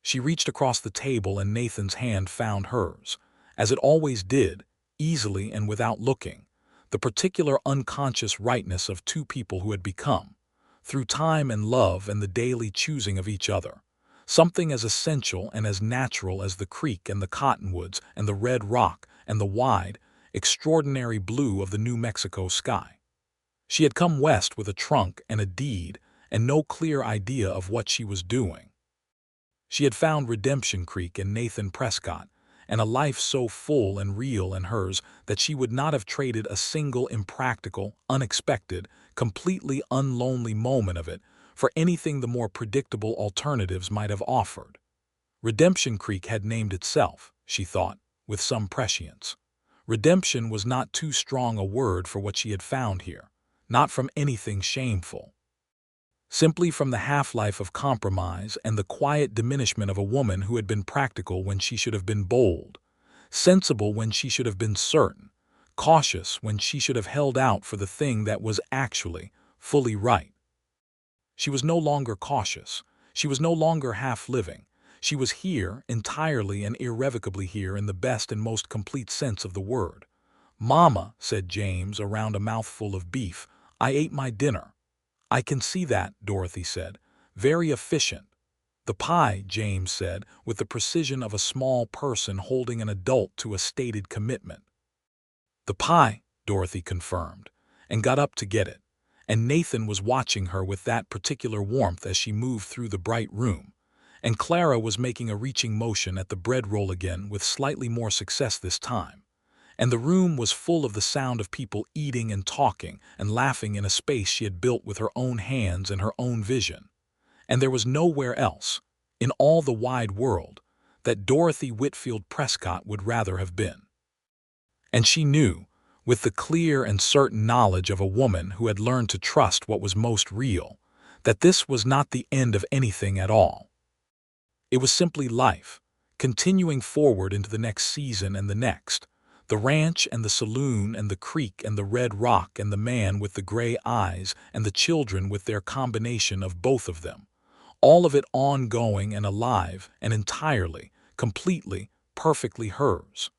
She reached across the table and Nathan's hand found hers, as it always did, easily and without looking, the particular unconscious rightness of two people who had become, through time and love and the daily choosing of each other, something as essential and as natural as the creek and the cottonwoods and the red rock and the wide, extraordinary blue of the New Mexico sky. She had come west with a trunk and a deed and no clear idea of what she was doing. She had found Redemption Creek and Nathan Prescott, and a life so full and real in hers that she would not have traded a single impractical, unexpected, completely unlonely moment of it for anything the more predictable alternatives might have offered. Redemption Creek had named itself, she thought, with some prescience. Redemption was not too strong a word for what she had found here, not from anything shameful. Simply from the half-life of compromise and the quiet diminishment of a woman who had been practical when she should have been bold, sensible when she should have been certain, cautious when she should have held out for the thing that was actually fully right. She was no longer cautious. She was no longer half-living. She was here, entirely and irrevocably here in the best and most complete sense of the word. "Mama," said James around a mouthful of beef, "I ate my dinner." "I can see that," Dorothy said. "Very efficient." "The pie," James said, with the precision of a small person holding an adult to a stated commitment. "The pie," Dorothy confirmed, and got up to get it, and Nathan was watching her with that particular warmth as she moved through the bright room, and Clara was making a reaching motion at the bread roll again with slightly more success this time. And the room was full of the sound of people eating and talking and laughing in a space she had built with her own hands and her own vision. And there was nowhere else, in all the wide world, that Dorothy Whitfield Prescott would rather have been. And she knew, with the clear and certain knowledge of a woman who had learned to trust what was most real, that this was not the end of anything at all. It was simply life, continuing forward into the next season and the next. The ranch and the saloon and the creek and the red rock and the man with the gray eyes and the children with their combination of both of them. All of it ongoing and alive and entirely, completely, perfectly hers.